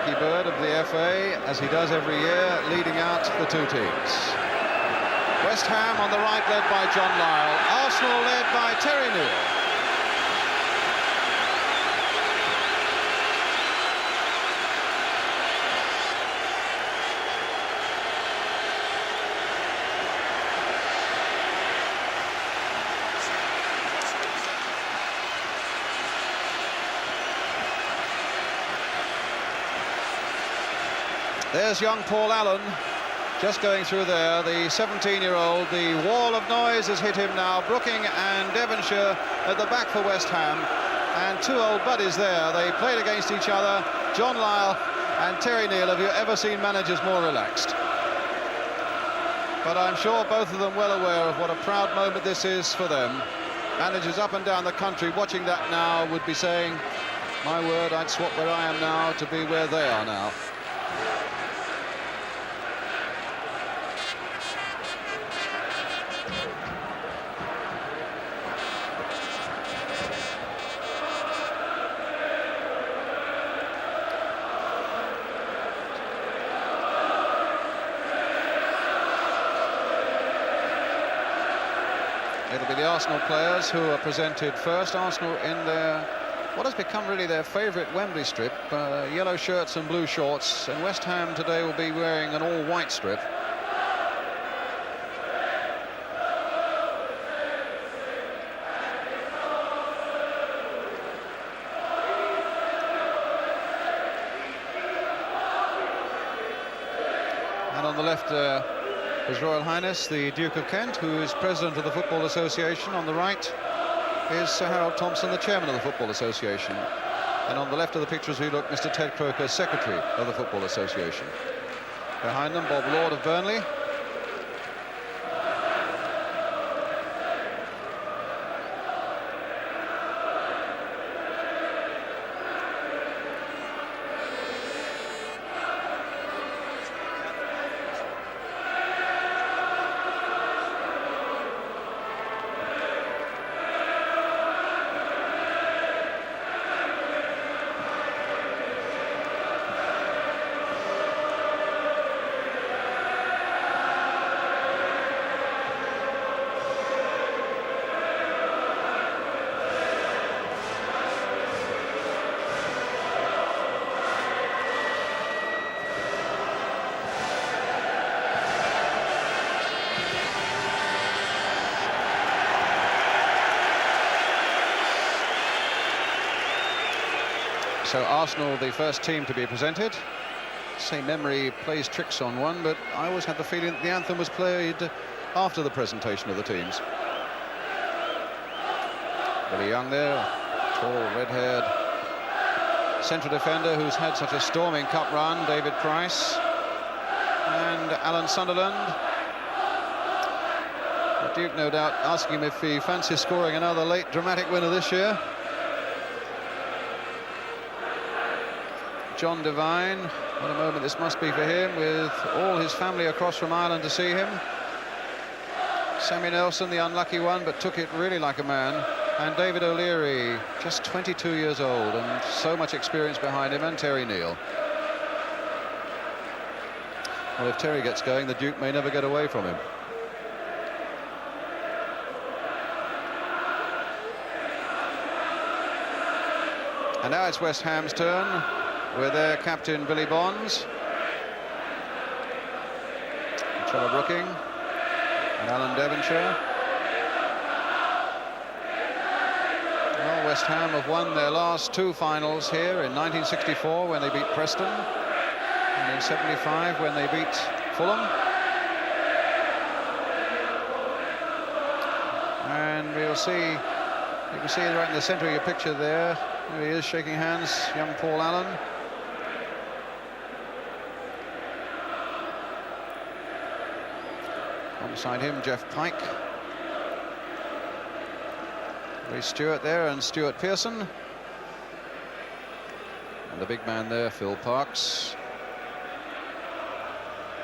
Nicky Bird of the FA, as he does every year, leading out the two teams. West Ham on the right, led by John Lyall. Arsenal led by Terry Neill. There's young Paul Allen, just going through there, the 17-year-old. The wall of noise has hit him now. Brooking and Devonshire at the back for West Ham. And two old buddies there. They played against each other. John Lyall and Terry Neill. Have you ever seen managers more relaxed? But I'm sure both of them well aware of what a proud moment this is for them. Managers up and down the country watching that now would be saying, my word, I'd swap where I am now to be where they are now. It'll be the Arsenal players who are presented first. Arsenal in their, what has become really their favourite Wembley strip, yellow shirts and blue shorts, and West Ham today will be wearing an all-white strip. And on the left, His Royal Highness the Duke of Kent, who is President of the Football Association. On the right is Sir Harold Thompson, the Chairman of the Football Association. And on the left of the picture as we look, Mr. Ted Croker, Secretary of the Football Association. Behind them, Bob Lord of Burnley. So Arsenal, the first team to be presented. Say memory plays tricks on one, but I always had the feeling that the anthem was played after the presentation of the teams. Billy Young there, tall, red-haired central defender who's had such a storming cup run, David Price, and Alan Sunderland. The Duke, no doubt, asking him if he fancies scoring another late dramatic winner this year. John Devine, what a moment this must be for him, with all his family across from Ireland to see him. Sammy Nelson, the unlucky one, but took it really like a man. And David O'Leary, just 22 years old, and so much experience behind him, and Terry Neill. Well, if Terry gets going, the Duke may never get away from him. And now it's West Ham's turn, with their captain Billy Bonds, Trevor Brooking, and Alan Devonshire. Well, West Ham have won their last two finals here in 1964 when they beat Preston, and in 75 when they beat Fulham. And we'll see, you can see right in the centre of your picture there, he is shaking hands, young Paul Allen. Alongside him, Jeff Pike. Lee Stewart there, and Stuart Pearson. And the big man there, Phil Parkes.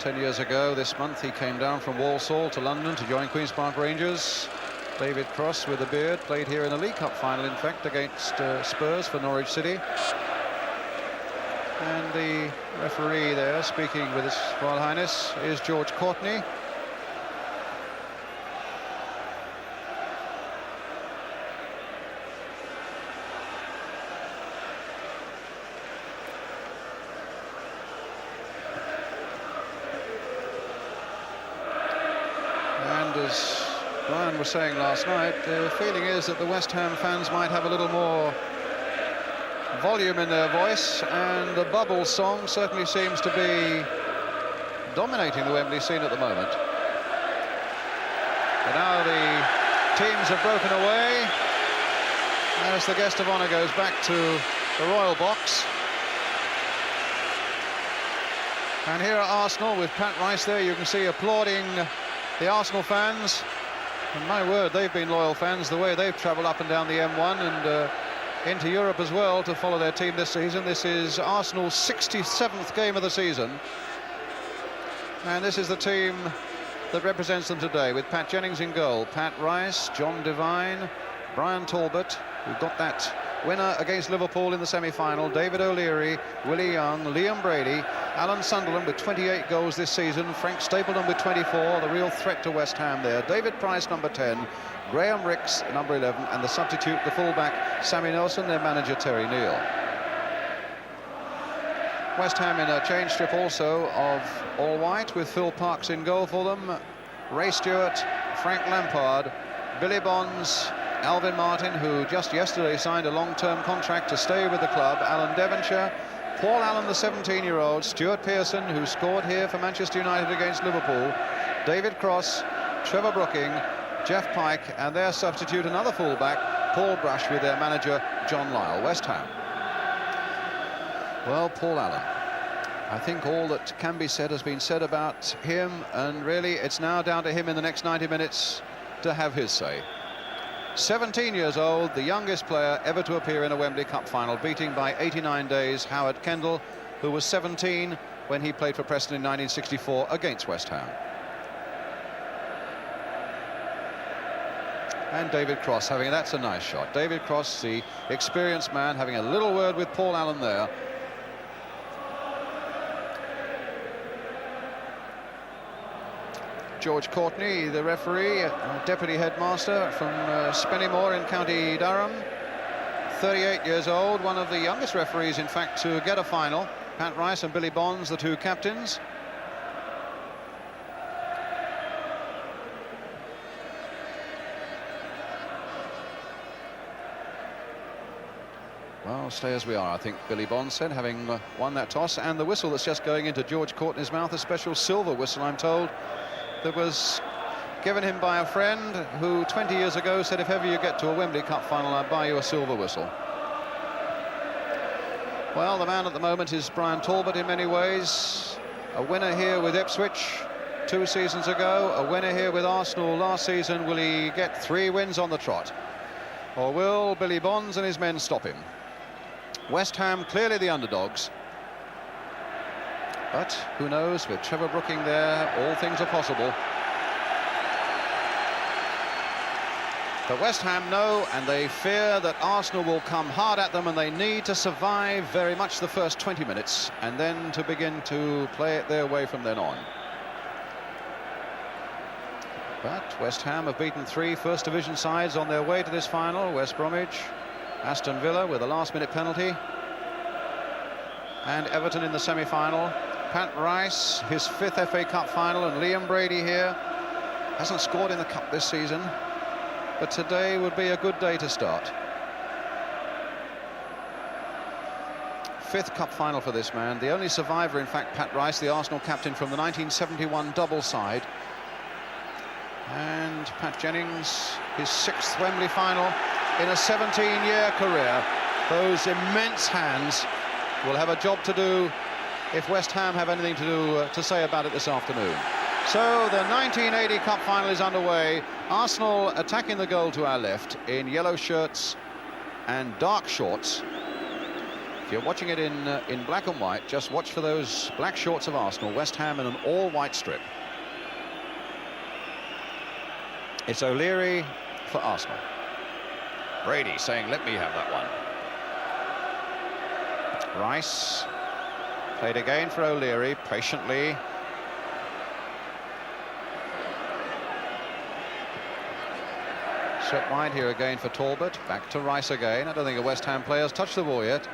10 years ago this month, he came down from Walsall to London to join Queen's Park Rangers. David Cross with a beard played here in a League Cup final, in fact, against Spurs for Norwich City. And the referee there, speaking with His Royal Highness, is George Courtney. And as Brian was saying last night, the feeling is that the West Ham fans might have a little more volume in their voice, and the Bubbles song certainly seems to be dominating the Wembley scene at the moment. But now the teams have broken away as the guest of honour goes back to the Royal Box. And here at Arsenal with Pat Rice there, you can see applauding the Arsenal fans. And my word, they've been loyal fans, the way they've travelled up and down the M1 and into Europe as well to follow their team this season. This is Arsenal's 67th game of the season, and this is the team that represents them today, with Pat Jennings in goal, Pat Rice, John Devine, Brian Talbot, who got that winner against Liverpool in the semi-final, David O'Leary, Willie Young, Liam Brady, Alan Sunderland with 28 goals this season, Frank Stapleton with 24, the real threat to West Ham there, David Price number 10, Graham Ricks number 11, and the substitute, the fullback Sammy Nelson, their manager Terry Neal. West Ham in a change strip also of all white, with Phil Parkes in goal for them, Ray Stewart, Frank Lampard, Billy Bonds, Alvin Martin, who just yesterday signed a long-term contract to stay with the club, Alan Devonshire, Paul Allen, the 17-year-old, Stuart Pearson, who scored here for Manchester United against Liverpool, David Cross, Trevor Brooking, Jeff Pike, and their substitute, another fullback, Paul Brush, with their manager John Lyall. West Ham. Well, Paul Allen, I think all that can be said has been said about him, and really it's now down to him in the next 90 minutes to have his say. 17 years old, the youngest player ever to appear in a Wembley Cup final, beating by 89 days Howard Kendall, who was 17 when he played for Preston in 1964 against West Ham. And David Cross having, that's a nice shot. David Cross, the experienced man, having a little word with Paul Allen there. George Courtney, the referee, deputy headmaster from Spennymoor in County Durham, 38 years old, one of the youngest referees, in fact, to get a final. Pat Rice and Billy Bonds, the two captains. Well, stay as we are, I think Billy Bonds said, having won that toss. And the whistle that's just going into George Courtney's mouth, a special silver whistle, I'm told, that was given him by a friend who 20 years ago said, if ever you get to a Wembley Cup final, I'll buy you a silver whistle. Well, the man at the moment is Brian Talbot in many ways. A winner here with Ipswich 2 seasons ago, a winner here with Arsenal last season. Will he get 3 wins on the trot? Or will Billy Bonds and his men stop him? West Ham clearly the underdogs. But who knows, with Trevor Brooking there, all things are possible. But West Ham know, and they fear that Arsenal will come hard at them, and they need to survive very much the first 20 minutes and then to begin to play it their way from then on. But West Ham have beaten 3 First Division sides on their way to this final. West Bromwich, Aston Villa with a last-minute penalty, and Everton in the semi-final. Pat Rice, his 5th FA Cup final, and Liam Brady here. Hasn't scored in the Cup this season, but today would be a good day to start. 5th Cup final for this man. The only survivor, in fact, Pat Rice, the Arsenal captain from the 1971 double side. And Pat Jennings, his 6th Wembley final in a 17-year career. Those immense hands will have a job to do if West Ham have anything to say about it this afternoon. So the 1980 Cup final is underway. Arsenal attacking the goal to our left in yellow shirts and dark shorts. If you're watching it in black and white, just watch for those black shorts of Arsenal. West Ham in an all-white strip. It's O'Leary for Arsenal. Brady saying, let me have that one. Rice Played again for O'Leary, patiently. Swept wide here again for Talbot. Back to Rice again. I don't think a West Ham player's touched the ball yet.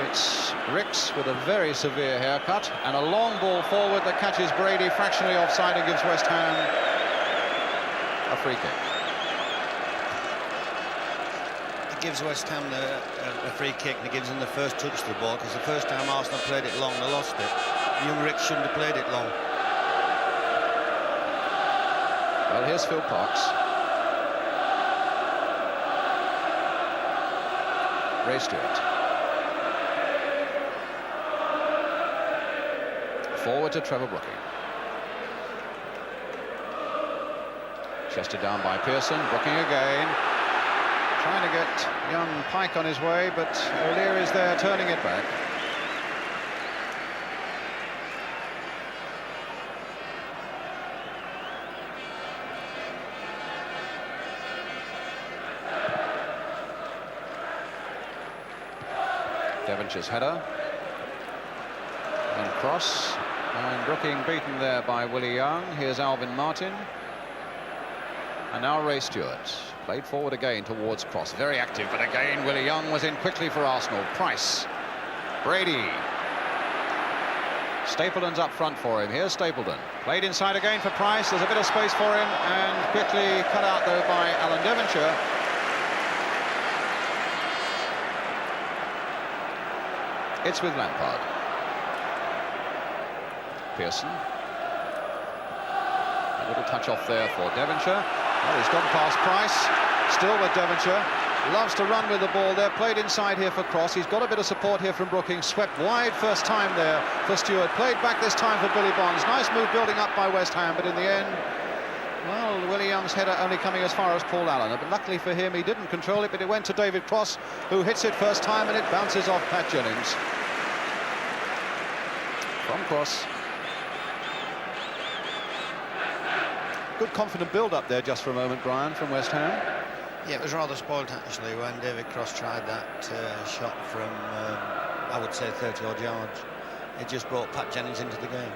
It's Ricks with a very severe haircut, and a long ball forward that catches Brady fractionally offside and gives West Ham a free kick. It gives West Ham a free kick, and it gives them the first touch to the ball, because the first time Arsenal played it long, they lost it. Young Ricks shouldn't have played it long. Well, here's Phil Parkes. Ray Stewart. Forward to Trevor Brooking. Chested down by Pearson. Brooking again. Trying to get young Pike on his way, but O'Leary's there turning it back. Devonshire's header. And cross. And Brooking beaten there by Willie Young. Here's Alvin Martin. And now Ray Stewart. Played forward again towards cross. Very active, but again Willie Young was in quickly for Arsenal. Price. Brady. Stapleton's up front for him. Here's Stapleton. Played inside again for Price. There's a bit of space for him. And quickly cut out though by Alan Devonshire. It's with Lampard. Pearson. A little touch off there for Devonshire. Well, he's gone past Price. Still with Devonshire. Loves to run with the ball there. Played inside here for Cross. He's got a bit of support here from Brooking. Swept wide first time there for Stewart. Played back this time for Billy Bonds. Nice move building up by West Ham, but in the end, well, Willie Young's header only coming as far as Paul Allen. But luckily for him, he didn't control it, but it went to David Cross, who hits it first time, and it bounces off Pat Jennings. From Cross. Good confident build-up there just for a moment, Brian, from West Ham. Yeah, it was rather spoilt actually when David Cross tried that shot from, I would say, 30-odd yards. It just brought Pat Jennings into the game.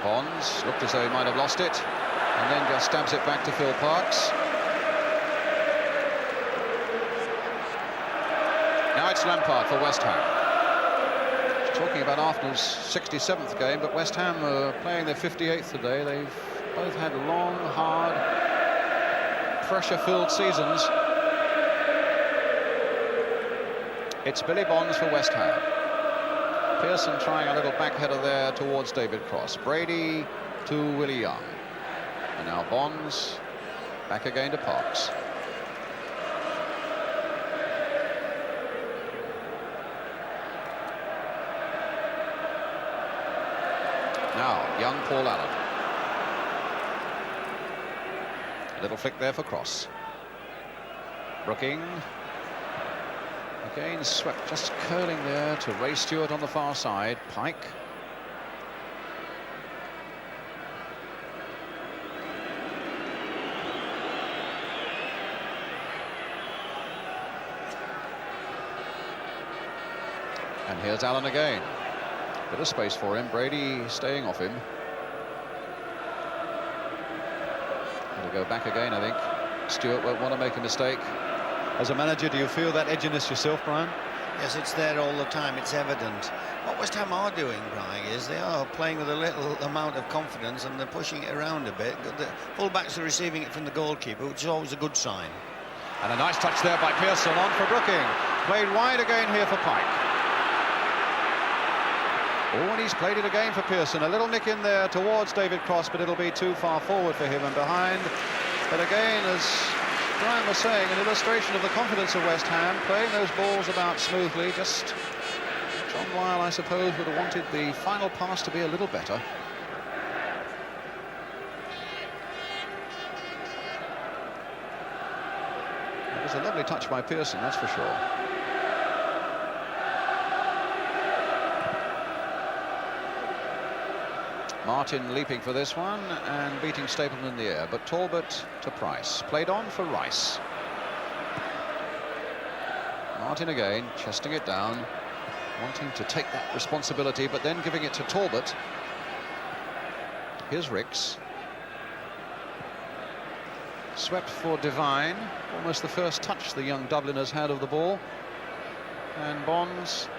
Bonds looked as though he might have lost it, and then just stabs it back to Phil Parkes. Now it's Lampard for West Ham. Talking about Arsenal's 67th game, but West Ham are playing their 58th today. They've both had long, hard, pressure-filled seasons. It's Billy Bonds for West Ham. Pearson trying a little back header there towards David Cross. Brady to Willie Young. And now Bonds back again to Parkes. Now, young Paul Allen. A little flick there for Cross. Brooking. Again swept, just curling there to Ray Stewart on the far side. Pike. And here's Allen again. Bit of space for him. Brady staying off him. He'll go back again, I think. Stewart won't want to make a mistake. As a manager, do you feel that edginess yourself, Brian? Yes, it's there all the time. It's evident. What West Ham are doing, Brian, is they are playing with a little amount of confidence, and they're pushing it around a bit. The full-backs are receiving it from the goalkeeper, which is always a good sign. And a nice touch there by Pearson on for Brooking. Played wide again here for Pike. Oh, and he's played it again for Pearson. A little nick in there towards David Cross, but it'll be too far forward for him and behind. But again, as Brian was saying, an illustration of the confidence of West Ham, playing those balls about smoothly. Just John Lyall, I suppose, would have wanted the final pass to be a little better. It was a lovely touch by Pearson, that's for sure. Martin leaping for this one and beating Stapleton in the air, but Talbot to Price. Played on for Rice. Martin Martin again, chesting it down, wanting to take that responsibility, but then giving it to Talbot. Here's Ricks. Swept for Devine, almost the first touch the young Dubliners had of the ball. And Bonds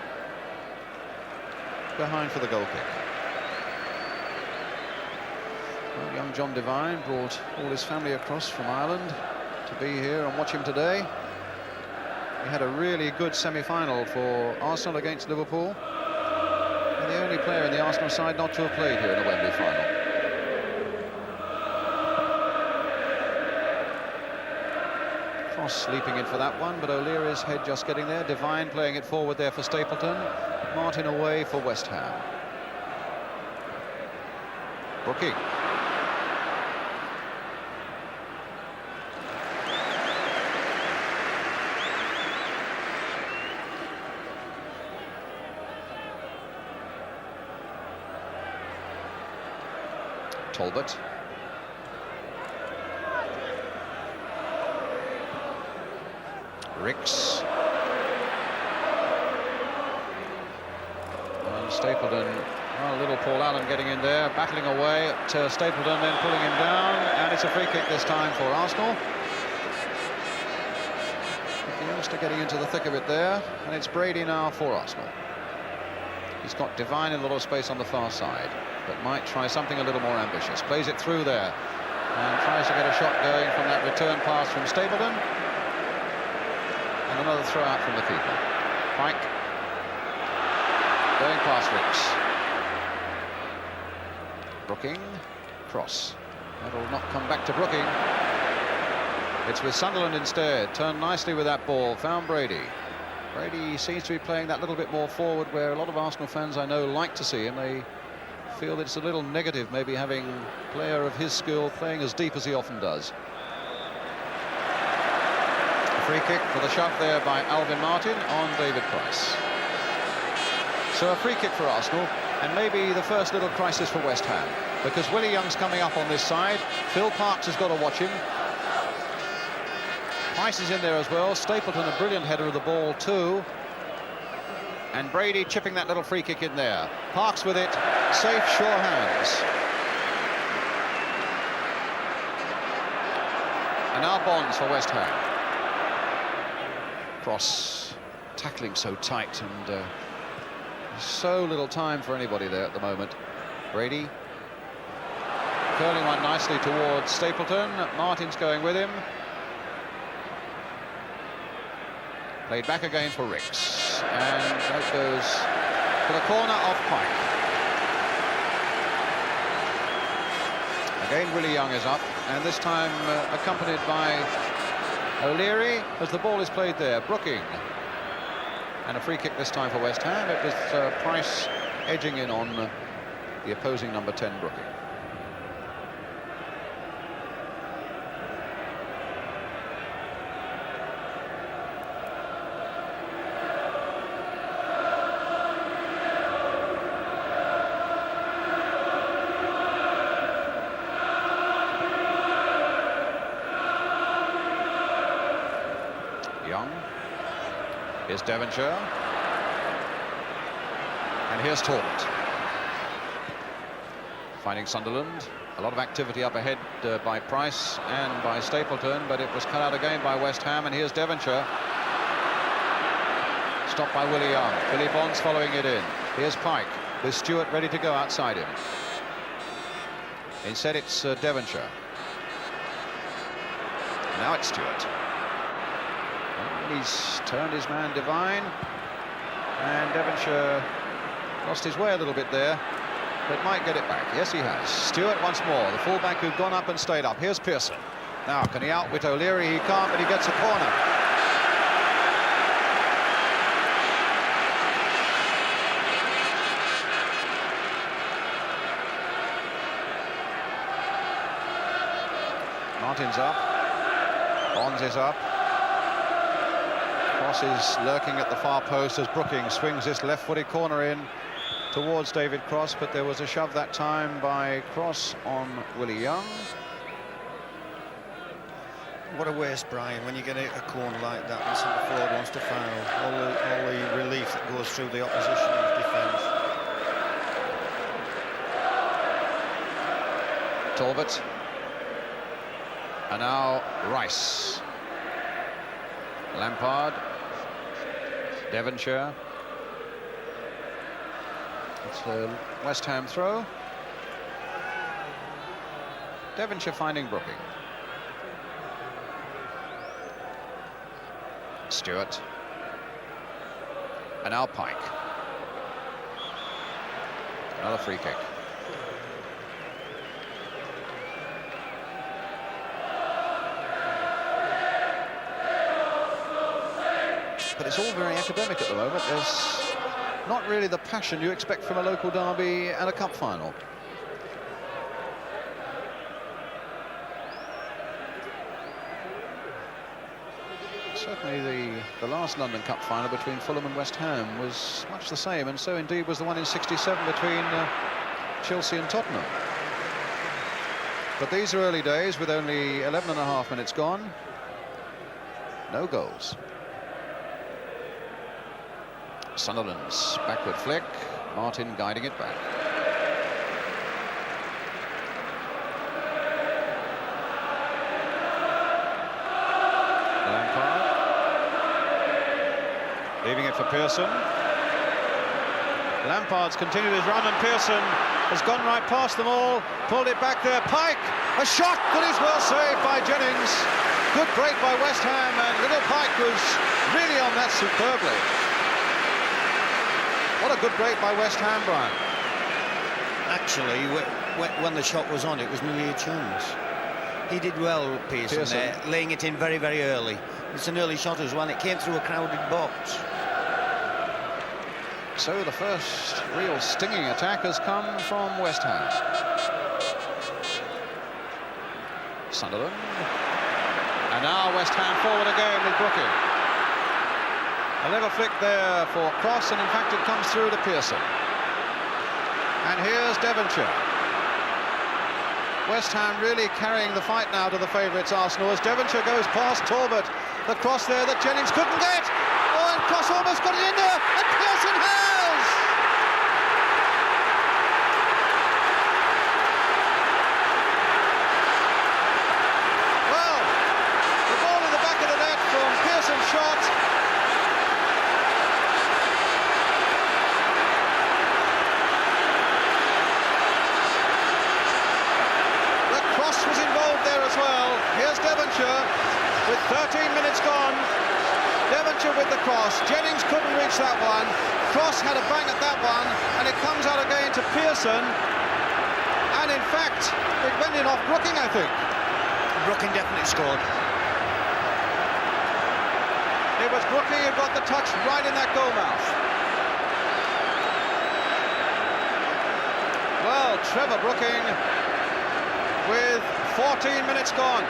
behind for the goal kick. Well, young John Devine brought all his family across from Ireland to be here and watch him today. He had a really good semi-final for Arsenal against Liverpool. And the only player in the Arsenal side not to have played here in the Wembley final. Cross leaping in for that one, but O'Leary's head just getting there. Devine playing it forward there for Stapleton. Martin away for West Ham. Brookie. Talbot. Ricks. And Stapleton, well, little Paul Allen getting in there, battling away at Stapleton, then pulling him down, and it's a free kick this time for Arsenal. The youngster getting into the thick of it there, and it's Brady now for Arsenal. He's got Devine in a lot of space on the far side, but might try something a little more ambitious. Plays it through there, and tries to get a shot going from that return pass from Stapleton. And another throw out from the keeper. Pike going past Ricks. Brooking, cross. That'll not come back to Brooking. It's with Sunderland instead. Turned nicely with that ball. Found Brady. Brady seems to be playing that little bit more forward, where a lot of Arsenal fans I know like to see him. They feel that it's a little negative, maybe having a player of his skill playing as deep as he often does. Free kick for the shove there by Alvin Martin on David Price. So a free kick for Arsenal, and maybe the first little crisis for West Ham, because Willie Young's coming up on this side. Phil Parkes has got to watch him. Price is in there as well. Stapleton, a brilliant header of the ball too. And Brady chipping that little free kick in there. Parkes with it, safe, sure hands. And now Bonds for West Ham. Cross, tackling so tight, and so little time for anybody there at the moment. Brady curling one nicely towards Stapleton. Martin's going with him. Played back again for Ricks, and that goes for the corner of Pike. Again, Willie Young is up, and this time accompanied by O'Leary as the ball is played there. Brooking. And a free kick this time for West Ham. It was Price edging in on the opposing number 10, Brooking. Young. Here's Devonshire. And here's Talbot. Finding Sunderland. A lot of activity up ahead by Price and by Stapleton, but it was cut out again by West Ham. And here's Devonshire. Stopped by Willie Young. Billy Bonds following it in. Here's Pike with Stewart ready to go outside him. Instead it's Devonshire. Now it's Stewart. He's turned his man Devine, and Devonshire lost his way a little bit there, but might get it back. Yes, he has. Stewart once more, the fullback who'd gone up and stayed up. Here's Pearson. Now, can he outwit O'Leary? He can't, but he gets a corner. Martin's up. Bonds is up. Cross is lurking at the far post as Brooking swings this left-footed corner in towards David Cross, but there was a shove that time by Cross on Willie Young. What a waste, Brian, when you get a corner like that and centre forward wants to foul. All the relief that goes through the opposition's defence. Talbot. And now Rice. Lampard. Devonshire. It's a West Ham throw. Devonshire finding Brooking. Stewart. And now Pike. Another free kick. But it's all very academic at the moment. There's not really the passion you expect from a local derby and a cup final. Certainly the last London Cup final between Fulham and West Ham was much the same, and so indeed was the one in '67 between Chelsea and Tottenham. But these are early days with only 11.5 minutes gone. No goals. Sunderland's backward flick, Martin guiding it back. Lampard. Leaving it for Pearson. Lampard's continued his run and Pearson has gone right past them all, pulled it back there. Pike, a shot that is well saved by Jennings. Good break by West Ham, and little Pike was really on that superbly. What a good break by West Ham, Brian. Actually, when the shot was on, it was nearly a chance. He did well, Pearson, there, laying it in very, very early. It's an early shot as well. It came through a crowded box. So the first real stinging attack has come from West Ham. Sunderland. And now West Ham forward again with Brooking. A little flick there for Cross, and in fact it comes through to Pearson. And here's Devonshire. West Ham really carrying the fight now to the favourites Arsenal as Devonshire goes past Talbot. The cross there that Jennings couldn't get. Oh, and Cross almost got it in there, and Pearson has! Well, the ball in the back of the net from Pearson's shot. Was involved there as well. Here's Devonshire with 13 minutes gone. Devonshire with the cross. Jennings couldn't reach that one. Cross had a bang at that one, and it comes out again to Pearson. And in fact, it went in off Brooking, I think. Brooking definitely scored. It was Brooking who got the touch right in that goal mouth. Well, Trevor Brooking with 14 minutes gone.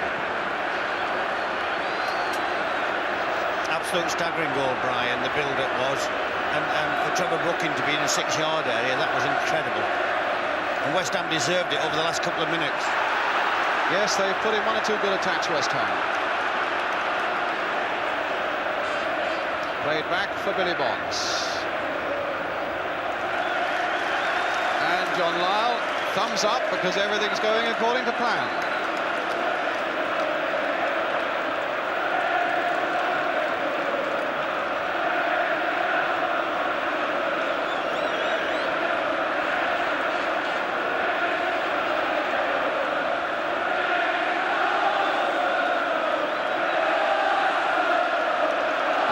Absolute staggering goal, Brian, the build-up was. And for Trevor Brooking to be in a 6-yard area, that was incredible. And West Ham deserved it over the last couple of minutes. Yes, they've put in 1 or 2 good attacks, West Ham. Played back for Billy Bonds. And John Lyle, thumbs up because everything's going according to plan.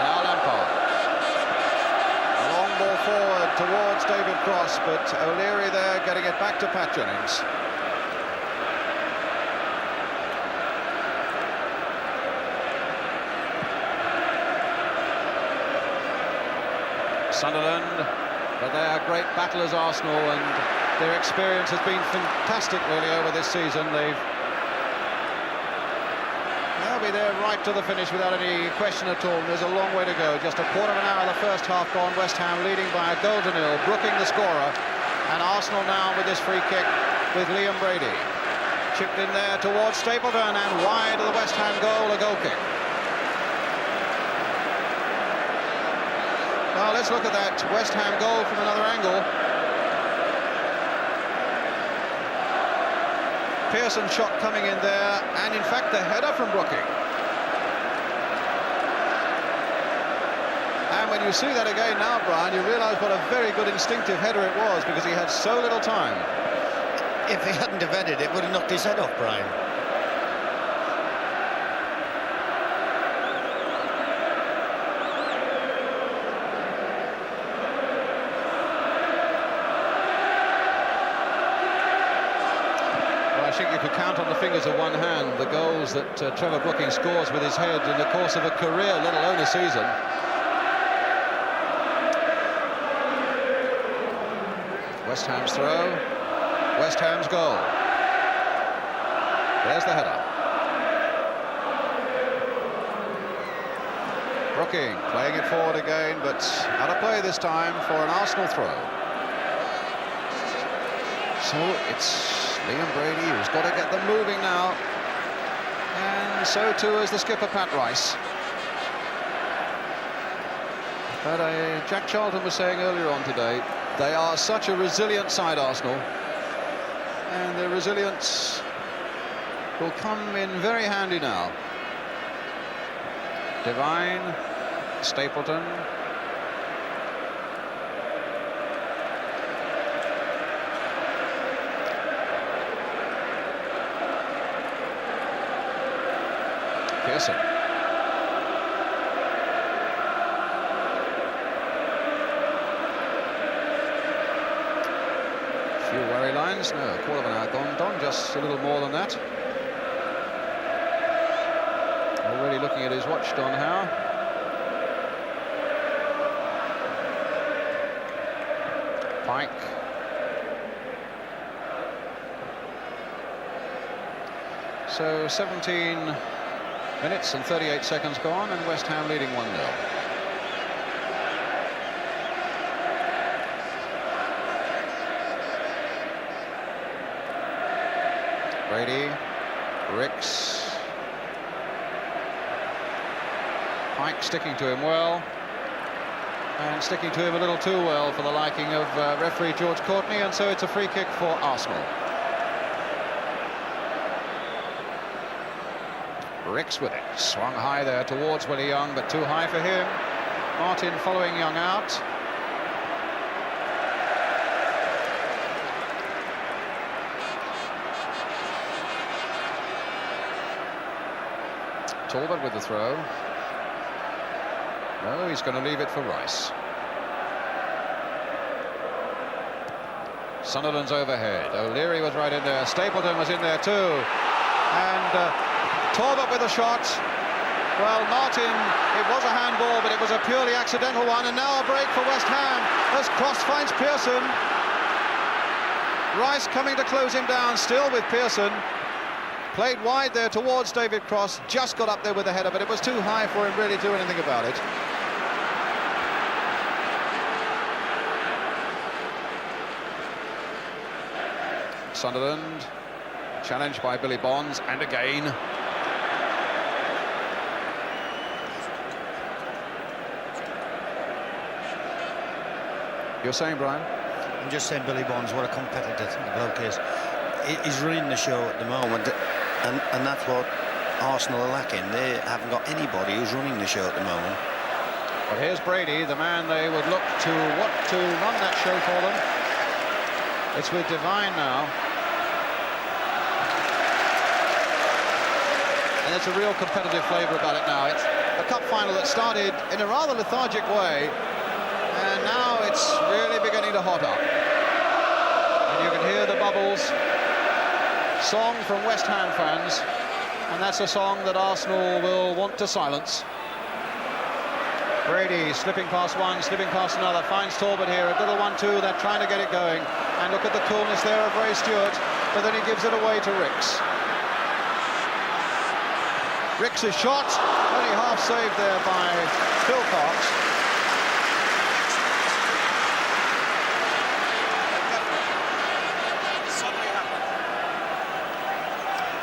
Now Lampard. A long ball forward towards David Cross, but O'Leary there getting it back to Pat Jennings. Sunderland, but they are great battlers, Arsenal, and their experience has been fantastic really over this season. They'll be there right to the finish without any question at all. There's a long way to go. Just a quarter of an hour of the first half gone. West Ham leading by a goal to nil. Brooking the scorer, and Arsenal now with this free kick with Liam Brady. Chipped in there towards Stapleton and wide of the West Ham goal, a goal kick. Well, let's look at that West Ham goal from another angle. Pearson shot coming in there, and in fact the header from Brooking. And when you see that again now, Brian, you realise what a very good instinctive header it was, because he had so little time. If he hadn't have headed it, would have knocked his head off, Brian. Well, I think you could count on the fingers of one hand the goals that Trevor Brooking scores with his head in the course of a career, let alone a season. West Ham's throw, West Ham's goal. There's the header. Brooking playing it forward again, but out of play this time for an Arsenal throw. So it's Liam Brady who's got to get them moving now, and so too is the skipper Pat Rice. But Jack Charlton was saying earlier on today, they are such a resilient side, Arsenal, and their resilience will come in very handy now. Devine, Stapleton. Pearson. Few worry lines, no, a quarter of an hour gone, just a little more than that. Already looking at his watch, Don Howe. Pike. So 17 minutes and 38 seconds gone, and West Ham leading 1-0. Brady, Ricks. Pike sticking to him well, and sticking to him a little too well for the liking of referee George Courtney, and so it's a free kick for Arsenal. Ricks with it, swung high there towards Willie Young, but too high for him. Martin following Young out. Talbot with the throw. No, he's going to leave it for Rice. Sunderland's overhead. O'Leary was right in there. Stapleton was in there too. And Talbot with a shot. Well, Martin, it was a handball, but it was a purely accidental one. And now a break for West Ham as Cross finds Pearson. Rice coming to close him down, still with Pearson. Played wide there towards David Cross, just got up there with the header, but it was too high for him really to do anything about it. Sunderland, challenged by Billy Bonds, and again. You're saying, Brian? I'm just saying, Billy Bonds, what a competitor the bloke is. He's running the show at the moment, and that's what Arsenal are lacking. They haven't got anybody who's running the show at the moment. But here's Brady, the man they would look to want to run that show for them. It's with Devine now. And there's a real competitive flavour about it now. It's a cup final that started in a rather lethargic way, and now it's really beginning to hot up. And you can hear the bubbles. Song from West Ham fans, and that's a song that Arsenal will want to silence. Brady slipping past one, slipping past another, finds Talbot here, a little 1-2, they're trying to get it going, and look at the coolness there of Ray Stewart, but then he gives it away to Ricks. Ricks' shot, only half saved there by Phil Cox.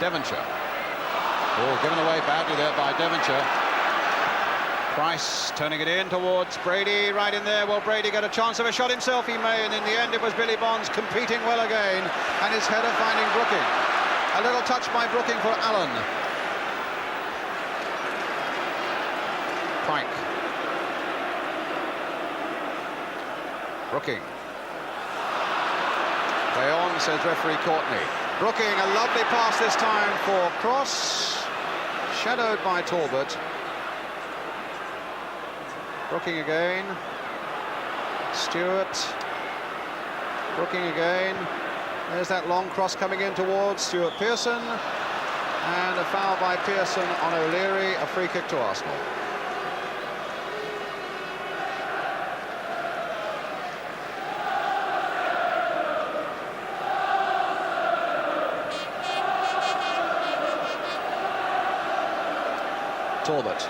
Devonshire. Oh, given away badly there by Devonshire. Price turning it in towards Brady, right in there. Will Brady get a chance of a shot himself? He may, and in the end it was Billy Bonds competing well again, and his header finding Brooking. A little touch by Brooking for Allen. Pike. Brooking. Play on, says referee Courtney. Brooking, a lovely pass this time for Cross. Shadowed by Talbot. Brooking again. Stewart. Brooking again. There's that long cross coming in towards Stuart Pearson. And a foul by Pearson on O'Leary, a free kick to Arsenal. Talbot.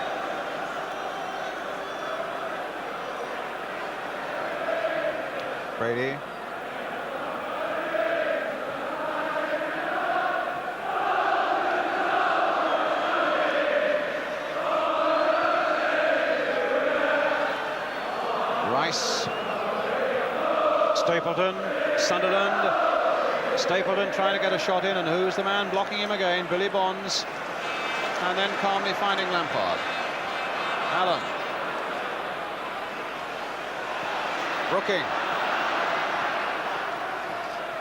Brady. Rice. Stapleton. Sunderland. Stapleton trying to get a shot in, and who's the man blocking him again? Billy Bonds. And then calmly finding Lampard. Allen. Brooking.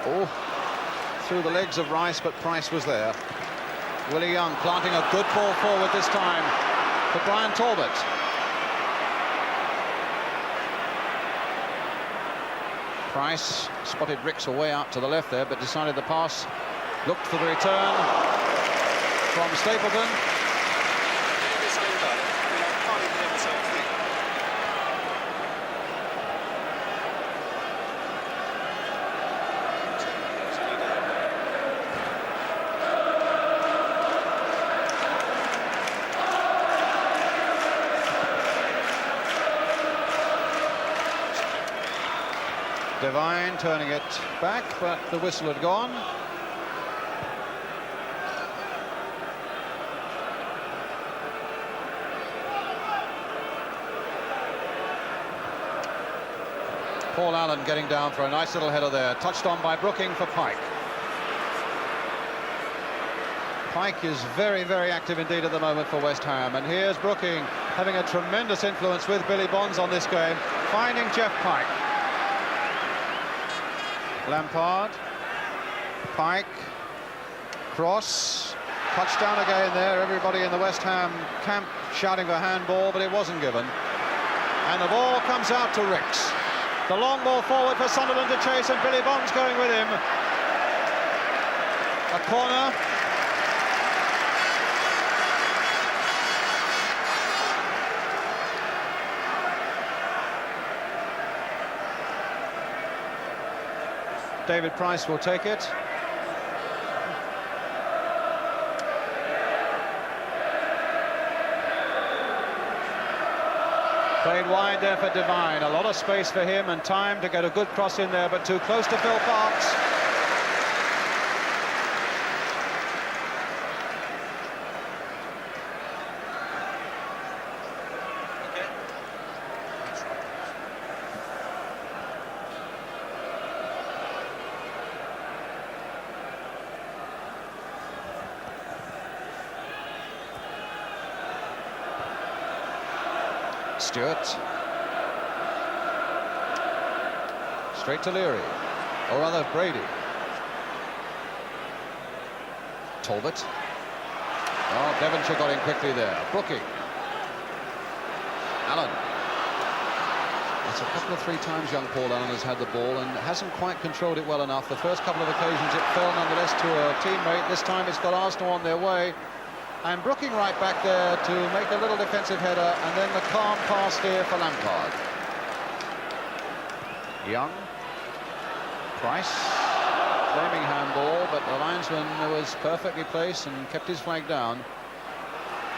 Oh, through the legs of Rice, but Price was there. Willie Young planting a good ball forward this time for Brian Talbot. Price spotted Ricks away out to the left there, but decided the pass. Looked for the return from Stapleton. Devine turning it back, but the whistle had gone. Paul Allen getting down for a nice little header there, touched on by Brooking for Pike. Pike is very, very active indeed at the moment for West Ham, and here's Brooking having a tremendous influence with Billy Bonds on this game, finding Jeff Pike. Lampard, Pike, Cross, touchdown again there. Everybody in the West Ham camp shouting for handball, but it wasn't given. And the ball comes out to Ricks. The long ball forward for Sunderland to chase, and Billy Bonds going with him. A corner. David Price will take it. Played wide there for Devine. A lot of space for him and time to get a good cross in there, but too close to Phil Parkes. Stewart. Straight to Leary, or rather Brady. Talbot. Oh, Devonshire got in quickly there. Brooking. Allen. It's a couple of three times young Paul Allen has had the ball and hasn't quite controlled it well enough. The first couple of occasions it fell nonetheless to a teammate. This time it's got Arsenal on their way. And Brooking right back there to make a little defensive header, and then the calm pass here for Lampard. Young. Price. Claiming handball, but the linesman was perfectly placed and kept his flag down.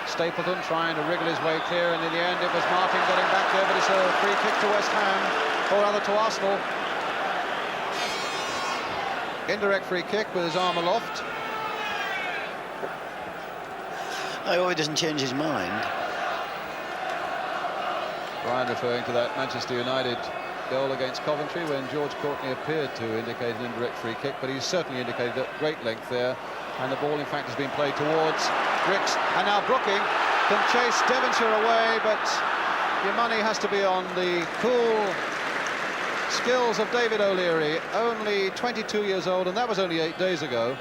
Stapleton trying to wriggle his way clear, and in the end it was Martin getting back there, but it's a free kick to West Ham, or rather to Arsenal. Indirect free kick with his arm aloft. I hope he doesn't change his mind. Brian referring to that Manchester United goal against Coventry when George Courtney appeared to indicate an indirect free kick, but he's certainly indicated at great length there, and the ball in fact has been played towards Ricks, and now Brooking can chase Devonshire away, but your money has to be on the cool skills of David O'Leary, only 22 years old, and that was only 8 days ago.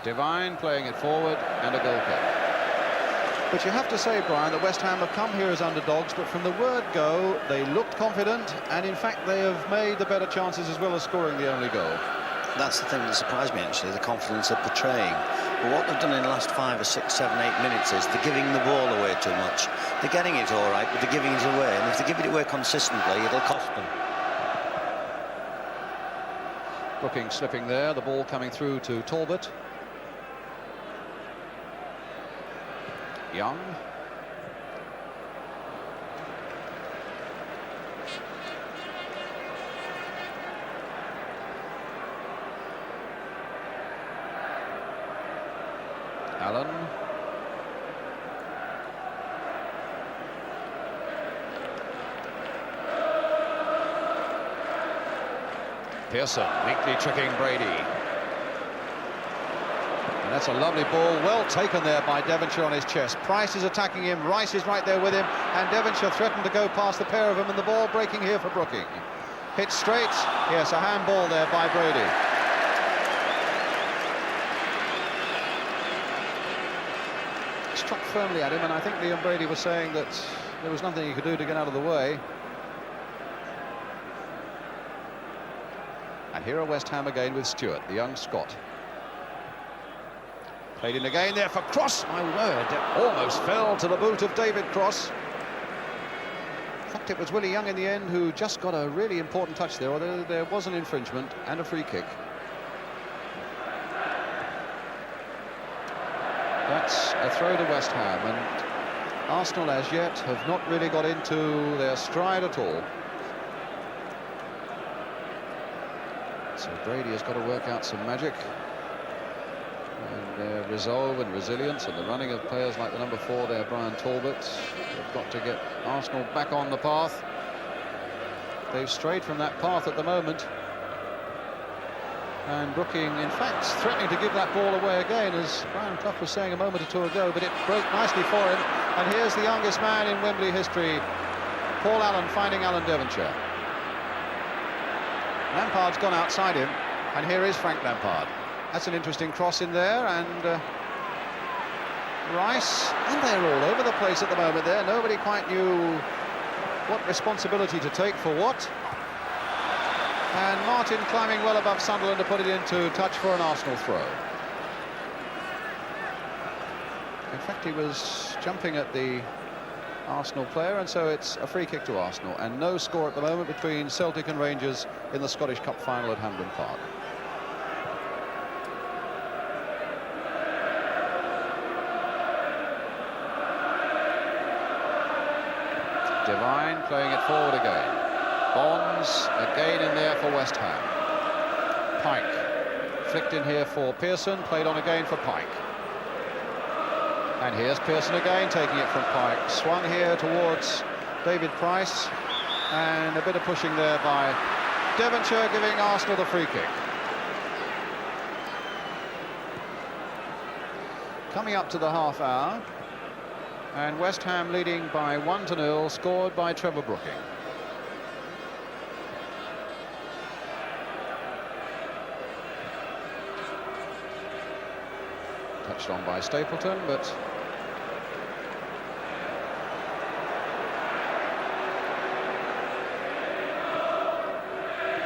Devine playing it forward, and a goal kick. But you have to say, Brian, that West Ham have come here as underdogs, but from the word go, they looked confident, and in fact they have made the better chances as well as scoring the only goal. That's the thing that surprised me, actually, the confidence they're portraying. But what they've done in the last 5 or 6, 7, 8 minutes is they're giving the ball away too much. They're getting it all right, but they're giving it away, and if they give it away consistently, it'll cost them. Brooking slipping there, the ball coming through to Talbot. Young. Allen. Pearson neatly tricking Brady. And that's a lovely ball, well taken there by Devonshire on his chest. Price is attacking him, Rice is right there with him, and Devonshire threatened to go past the pair of them, and the ball breaking here for Brooking. Hit straight, yes, a handball there by Brady. Struck firmly at him, and I think Liam Brady was saying that there was nothing he could do to get out of the way. And here are West Ham again with Stewart, the young Scot. Played in again there for Cross, my word, it almost fell to the boot of David Cross. In fact, it was Willie Young in the end who just got a really important touch there, although there was an infringement and a free kick. That's a throw to West Ham, and Arsenal as yet have not really got into their stride at all. So Brady has got to work out some magic, and their resolve and resilience, and the running of players like the number 4 there, Brian Talbot. They've got to get Arsenal back on the path. They've strayed from that path at the moment. And Brooking, in fact, threatening to give that ball away again, as Brian Clough was saying a moment or two ago, but it broke nicely for him. And here's the youngest man in Wembley history, Paul Allen, finding Alan Devonshire. Lampard's gone outside him, and here is Frank Lampard. That's an interesting cross in there, and Rice, and they're all over the place at the moment there. Nobody quite knew what responsibility to take for what. And Martin climbing well above Sunderland to put it into touch for an Arsenal throw. In fact, he was jumping at the Arsenal player, and so it's a free kick to Arsenal, and no score at the moment between Celtic and Rangers in the Scottish Cup final at Hampden Park. Devine playing it forward again. Bonds again in there for West Ham. Pike flicked in here for Pearson, played on again for Pike. And here's Pearson again, taking it from Pike. Swung here towards David Price, and a bit of pushing there by Devonshire, giving Arsenal the free kick. Coming up to the half hour, and West Ham leading by 1-0, scored by Trevor Brooking. Touched on by Stapleton, but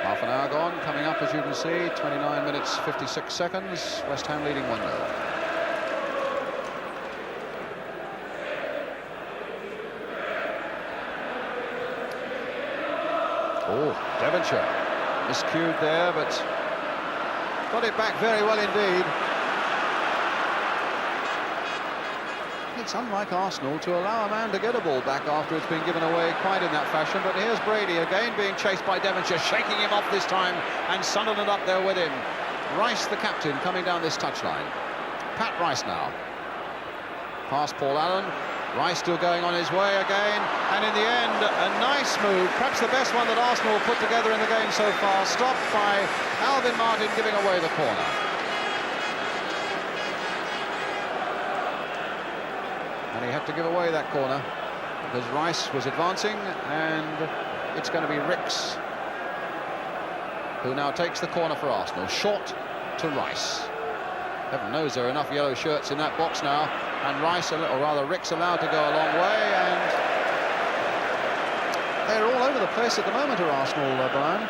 half an hour gone. Coming up, as you can see, 29 minutes 56 seconds. West Ham leading 1-0. Oh, Devonshire miscued there, but got it back very well indeed. it's unlike Arsenal to allow a man to get a ball back after it's been given away quite in that fashion. But here's Brady again being chased by Devonshire, shaking him off this time, and Sunderland up there with him. Rice, the captain, coming down this touchline. Pat Rice now. Past Paul Allen. Rice still going on his way again, and in the end, a nice move, perhaps the best one that Arsenal put together in the game so far, stopped by Alvin Martin giving away the corner. And he had to give away that corner because Rice was advancing, and it's going to be Ricks who now takes the corner for Arsenal. Short to Rice. Heaven knows there are enough yellow shirts in that box now, and Rice, or rather Ricks, allowed to go a long way, and they're all over the place at the moment, are Arsenal, Brian.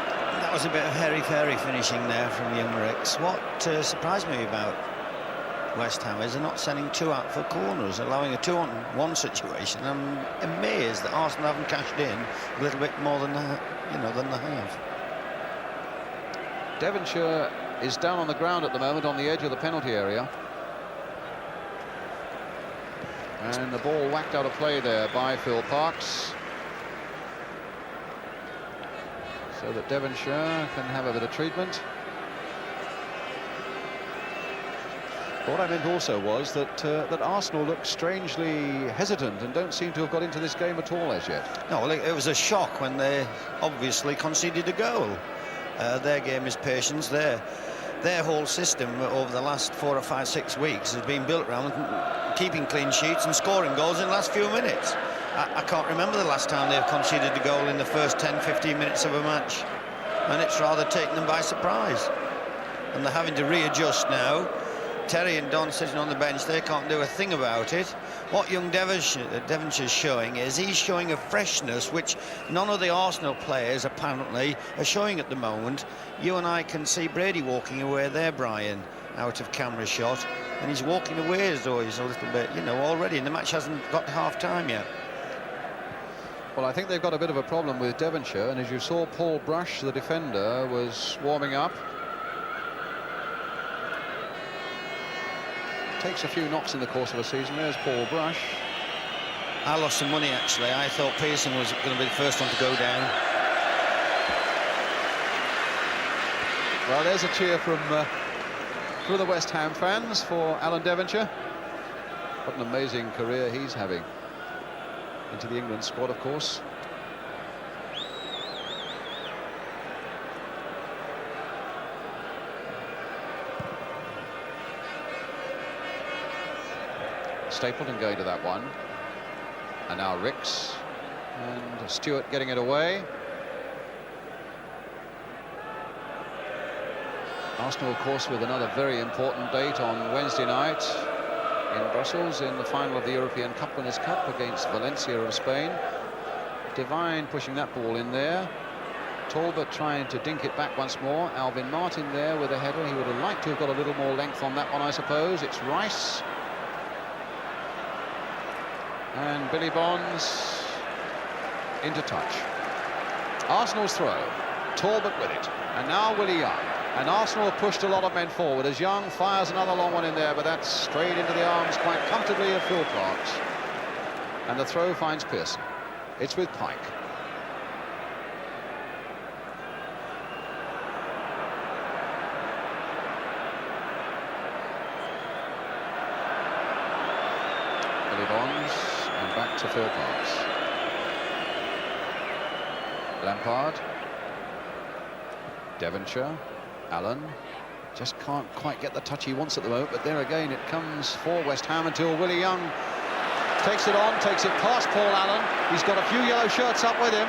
That was a bit of hairy-fairy finishing there from young Ricks. What surprised me about West Ham is they're not sending two out for corners, allowing a 2-on-1 situation. I'm amazed that Arsenal haven't cashed in a little bit more than than they have. Devonshire is down on the ground at the moment on the edge of the penalty area. And the ball whacked out of play there by Phil Parkes. So that Devonshire can have a bit of treatment. What I meant also was that that Arsenal look strangely hesitant and don't seem to have got into this game at all as yet. No, well, it was a shock when they obviously conceded a goal. Their game is patience. Their whole system over the last 4 or 5, 6 weeks has been built around keeping clean sheets and scoring goals in the last few minutes. I can't remember the last time they've conceded a goal in the first 10, 15 minutes of a match, and it's rather taken them by surprise. And they're having to readjust now. Terry and Don sitting on the bench, they can't do a thing about it. What young Devonshire's showing is he's showing a freshness which none of the Arsenal players apparently are showing at the moment. You and I can see Brady walking away there, Brian, out of camera shot, and he's walking away as though he's a little bit, already, and the match hasn't got to half-time yet. Well, I think they've got a bit of a problem with Devonshire, and as you saw, Paul Brush, the defender, was warming up. Takes a few knocks in the course of a season. There's Paul Brush. I lost some money, actually. I thought Pearson was going to be the first one to go down. Well, there's a cheer from the West Ham fans for Alan Devonshire. What an amazing career he's having. Into the England squad, of course. Stapleton going to that one, and now Ricks, and Stewart getting it away. Arsenal, of course, with another very important date on Wednesday night in Brussels in the final of the European Cup Winners' Cup against Valencia of Spain. Devine pushing that ball in there. Talbot trying to dink it back once more. Alvin Martin there with a header. He would have liked to have got a little more length on that one, I suppose. It's Rice. And Billy Bonds into touch. Arsenal's throw. Talbot with it. And now Willie Young. And Arsenal have pushed a lot of men forward as Young fires another long one in there, but that's straight into the arms quite comfortably of Phil Parkes. And the throw finds Pearson. It's with Pike. Billy Bonds. Back to Phil Parkes. Lampard. Devonshire. Allen. Just can't quite get the touch he wants at the moment, but there again it comes for West Ham until Willie Young takes it on, takes it past Paul Allen. He's got a few yellow shirts up with him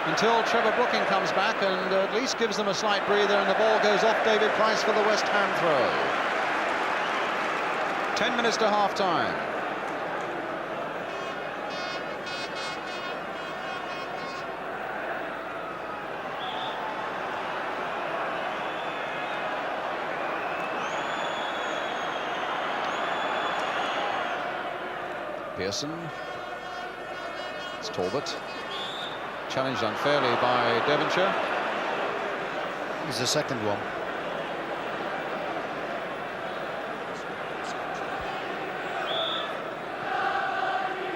until Trevor Brooking comes back and at least gives them a slight breather, and the ball goes off David Price for the West Ham throw. 10 minutes to half-time. Pearson. It's Talbot. Challenged unfairly by Devonshire. Here's the second one.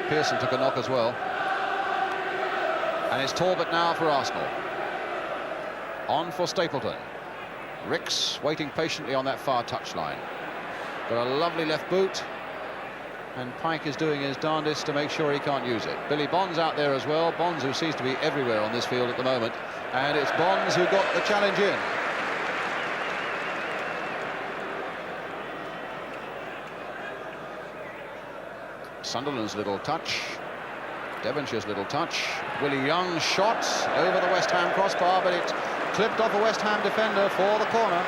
Pearson took a knock as well. And it's Talbot now for Arsenal. On for Stapleton. Ricks waiting patiently on that far touchline. Got a lovely left boot. And Pike is doing his darndest to make sure he can't use it. Billy Bonds out there as well. Bonds, who seems to be everywhere on this field at the moment. And it's Bonds who got the challenge in. Sunderland's little touch. Devonshire's little touch. Willie Young's shot over the West Ham crossbar, but it clipped off a West Ham defender for the corner.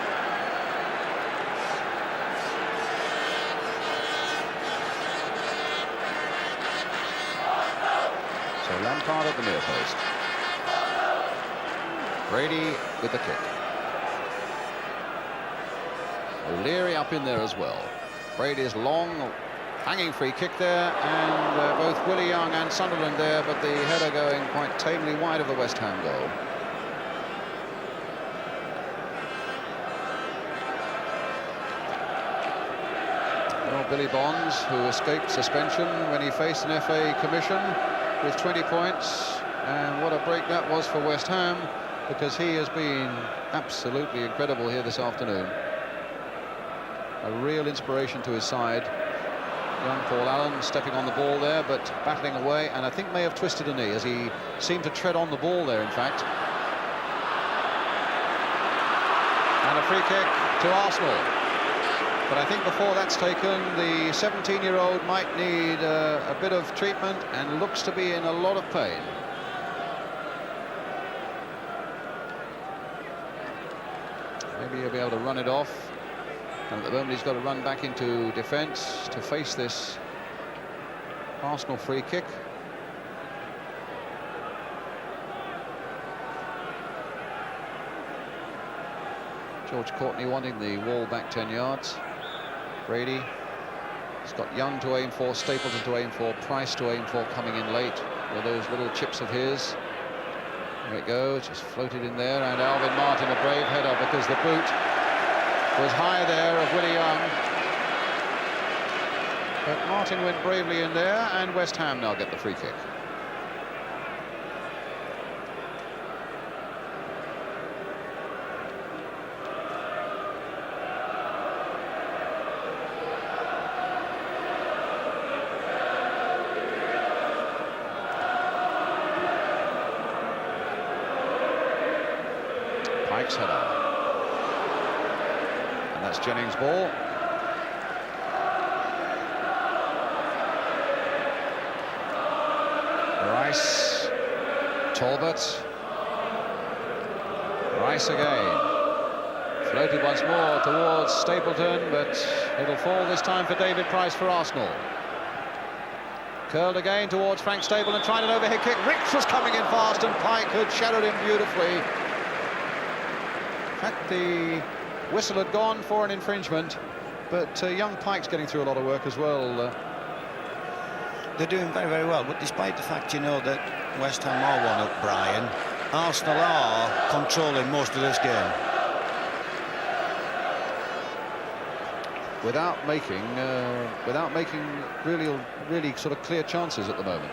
So Lampard at the near post. Brady with the kick. O'Leary up in there as well. Brady's long hanging free kick there, and both Willie Young and Sunderland there, but the header going quite tamely wide of the West Ham goal. Well, Billy Bonds, who escaped suspension when he faced an FA commission with 20 points, and what a break that was for West Ham, because he has been absolutely incredible here this afternoon. A real inspiration to his side. Young Paul Allen stepping on the ball there, but battling away, and I think may have twisted a knee as he seemed to tread on the ball there, in fact. And a free kick to Arsenal. But I think before that's taken, the 17-year-old might need a bit of treatment and looks to be in a lot of pain. Maybe he'll be able to run it off. And at the moment he's got to run back into defence to face this Arsenal free kick. George Courtney wanting the wall back 10 yards. Brady. He's got Young to aim for, Stapleton to aim for, Price to aim for, coming in late with those little chips of his. There it goes, just floated in there, and Alvin Martin, a brave header, because the boot was high there of Willie Young. But Martin went bravely in there, and West Ham now get the free kick. Pike's header. And that's Jennings' ball. Rice, Talbot, Rice again. Floated once more towards Stapleton, but it'll fall this time for David Price for Arsenal. Curled again towards Frank Stapleton, tried an overhead kick. Ricks was coming in fast, and Pike had shadowed him beautifully. In fact, the whistle had gone for an infringement, but young Pike's getting through a lot of work as well. They're doing very, very well, but despite the fact, you know, that West Ham are one up, Brian, Arsenal are controlling most of this game. Without making really sort of clear chances at the moment.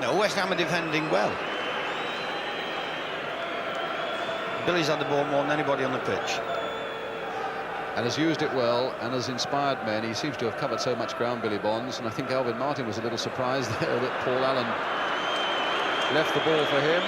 No, West Ham are defending well. Billy's had the ball more than anybody on the pitch. And has used it well and has inspired men. He seems to have covered so much ground, Billy Bonds, and I think Alvin Martin was a little surprised there that Paul Allen left the ball for him.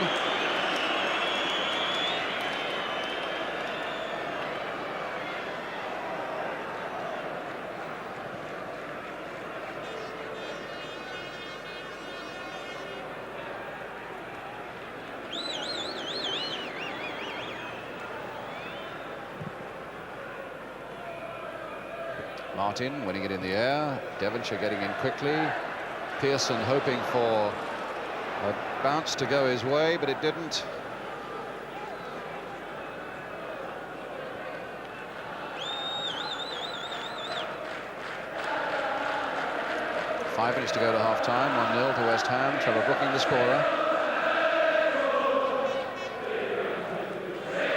Martin winning it in the air. Devonshire getting in quickly. Pearson hoping for a bounce to go his way, but it didn't. Five minutes to go to half-time. 1-0 to West Ham. Trevor Brooking the scorer.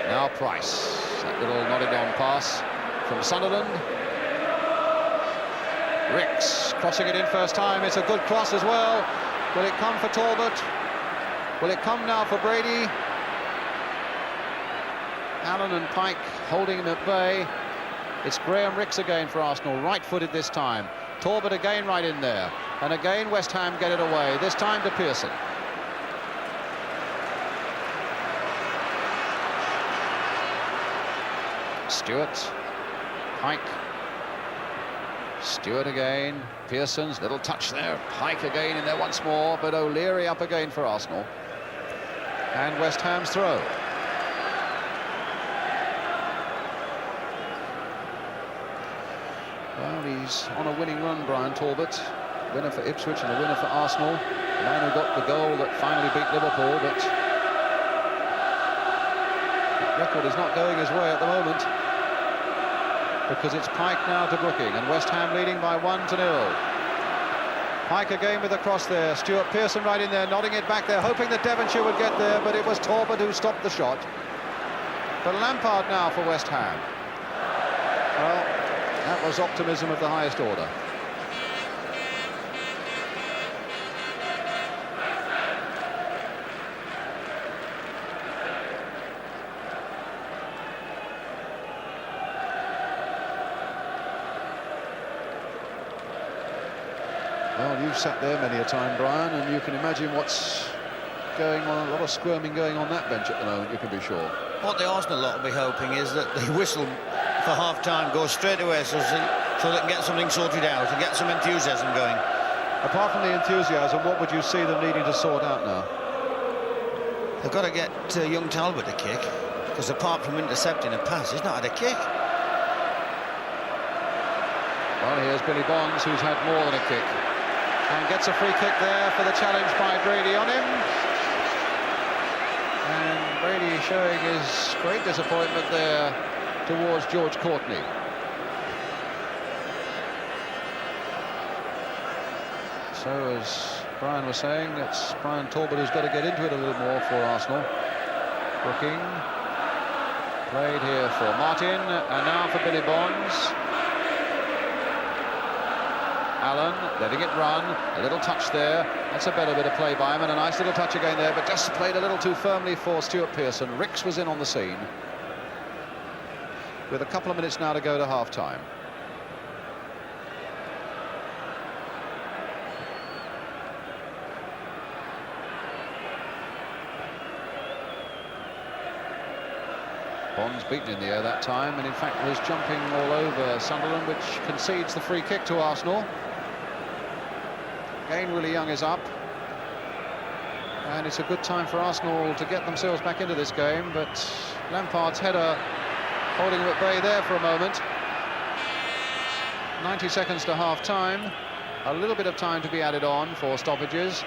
Now Price. That little nodded on pass from Sunderland. Ricks crossing it in first time. It's a good cross as well. Will it come for Talbot? Will it come now for Brady? Allen and Pike holding him at bay. It's Graham Ricks again for Arsenal, right-footed this time. Talbot again right in there. And again West Ham get it away, this time to Pearson. Stewart, Pike, Stewart again, Pearson's little touch there, Pike again in there once more, but O'Leary up again for Arsenal. And West Ham's throw. Well, he's on a winning run, Brian Talbot. Winner for Ipswich and a winner for Arsenal. The man who got the goal that finally beat Liverpool, but that record is not going his way at the moment, because it's Pike now to Brooking, and West Ham leading by 1-0. Pike again with a cross there. Stuart Pearson right in there, nodding it back there, hoping that Devonshire would get there, but it was Talbot who stopped the shot. But Lampard now for West Ham. Well, that was optimism of the highest order. Well, you've sat there many a time, Brian, and you can imagine what's going on. A lot of squirming going on that bench at the moment, you can be sure. What the Arsenal lot will be hoping is that the whistle for half-time goes straight away, so they can get something sorted out and get some enthusiasm going. Apart from the enthusiasm, what would you see them needing to sort out now? They've got to get young Talbot a kick, because apart from intercepting a pass, he's not had a kick. Well, here's Billy Bonds, who's had more than a kick, and gets a free kick there for the challenge by Brady on him. And Brady showing his great disappointment there towards George Courtney. So, as Brian was saying, it's Brian Talbot who's got to get into it a little more for Arsenal. Brooking played here for Martin, and now for Billy Bonds. Allen letting it run, a little touch there. That's a better bit of play by him, and a nice little touch again there, but just played a little too firmly for Stuart Pearson. Ricks was in on the scene, with a couple of minutes now to go to half-time. Bonds beaten in the air that time, and in fact was jumping all over Sunderland, which concedes the free kick to Arsenal. Again, Willie Young is up, and it's a good time for Arsenal to get themselves back into this game, but Lampard's header holding him at bay there for a moment. 90 seconds to half-time, a little bit of time to be added on for stoppages,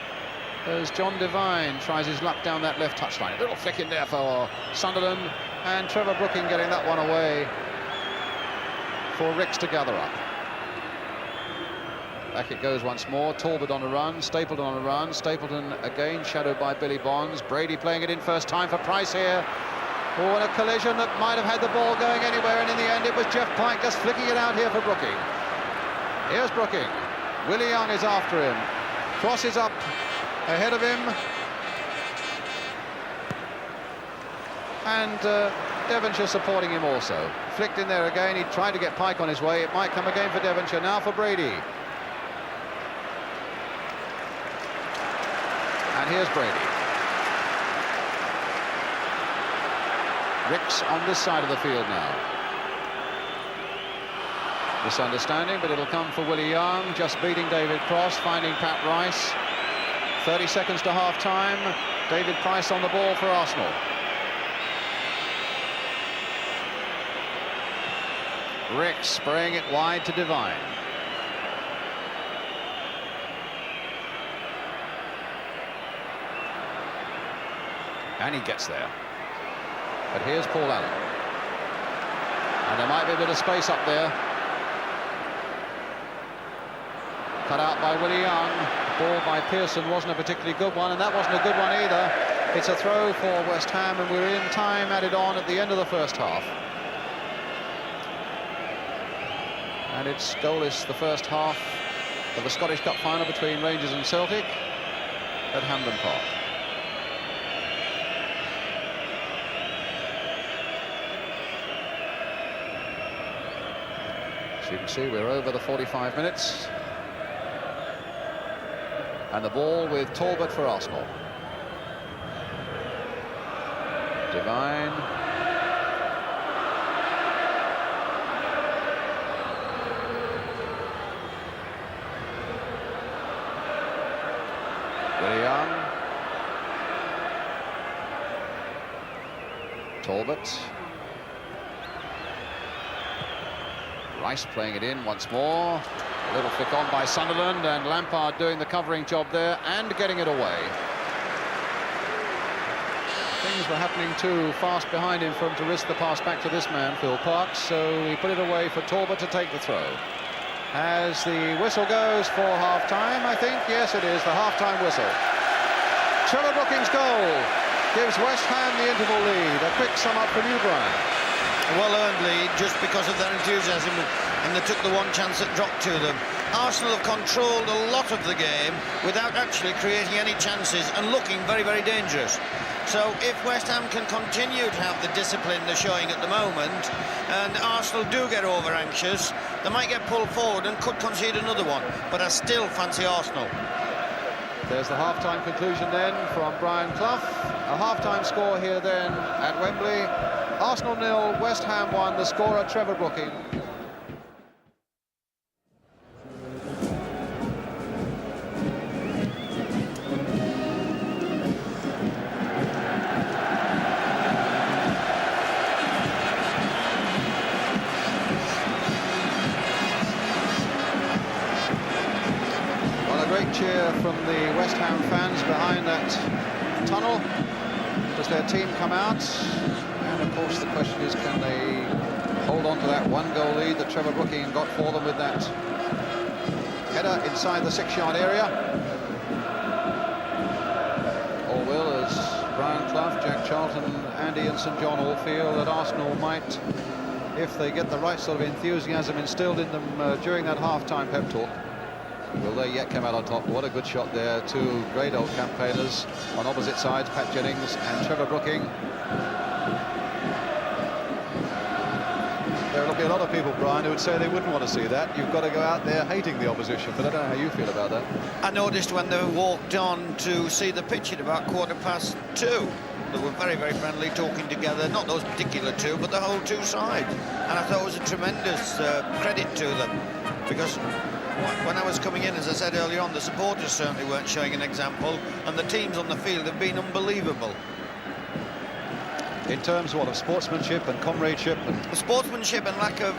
as John Devine tries his luck down that left touchline. A little flick in there for Sunderland, and Trevor Brooking getting that one away for Ricks to gather up. Back it goes once more. Talbot on a run, Stapleton on a run. Stapleton again shadowed by Billy Bonds. Brady playing it in first time for Price here. Oh, and a collision that might have had the ball going anywhere, and in the end it was Jeff Pike just flicking it out here for Brooking. Here's Brooking. Willie Young is after him. Crosses up ahead of him. And Devonshire supporting him also. Flicked in there again. He tried to get Pike on his way. It might come again for Devonshire. Now for Brady. And here's Brady. Ricks on this side of the field now. Misunderstanding, but it'll come for Willie Young, just beating David Cross, finding Pat Rice. 30 seconds to half-time. David Price on the ball for Arsenal. Ricks spraying it wide to Devine. And he gets there. But here's Paul Allen. And there might be a bit of space up there. Cut out by Willie Young. Ball by Pearson wasn't a particularly good one, and that wasn't a good one either. It's a throw for West Ham, and we're in time added on at the end of the first half. And it's goalless the first half of the Scottish Cup final between Rangers and Celtic at Hampden Park. As you can see, we're over the 45 minutes. And the ball with Talbot for Arsenal. Devine. Willie Young. Talbot. Rice playing it in once more. A little flick on by Sunderland, and Lampard doing the covering job there and getting it away. Things were happening too fast behind him for him to risk the pass back to this man, Phil Parkes, so he put it away for Talbot to take the throw. As the whistle goes for half-time, I think, yes it is, the half-time whistle. Trevor Brooking's goal gives West Ham the interval lead. A quick sum up from you, Brian. A well-earned lead just because of their enthusiasm, and they took the one chance that dropped to them. Arsenal have controlled a lot of the game without actually creating any chances and looking very, very dangerous. So if West Ham can continue to have the discipline they're showing at the moment, and Arsenal do get over-anxious, they might get pulled forward and could concede another one. But I still fancy Arsenal. There's the half-time conclusion then from Brian Clough. A half-time score here then at Wembley. Arsenal 0, West Ham 1, the scorer Trevor Brooking. Well, a great cheer from the West Ham fans behind that tunnel as their team come out. And of course the question is, can they hold on to that one-goal lead that Trevor Brooking got for them with that header inside the 6-yard area? Or will, as Brian Clough, Jack Charlton, Andy and St John all feel that Arsenal might, if they get the right sort of enthusiasm instilled in them during that half-time pep talk, will they yet come out on top? What a good shot there. Two great old campaigners on opposite sides, Pat Jennings and Trevor Brooking. There'll be a lot of people, Brian, who would say they wouldn't want to see that. You've got to go out there hating the opposition, but I don't know how you feel about that. I noticed when they walked on to see the pitch at about 2:15, they were very, very friendly, talking together. Not those particular two, but the whole two sides. And I thought it was a tremendous credit to them, because when I was coming in, as I said earlier on, the supporters certainly weren't showing an example, and the teams on the field have been unbelievable. In terms of sportsmanship and comradeship and sportsmanship and lack of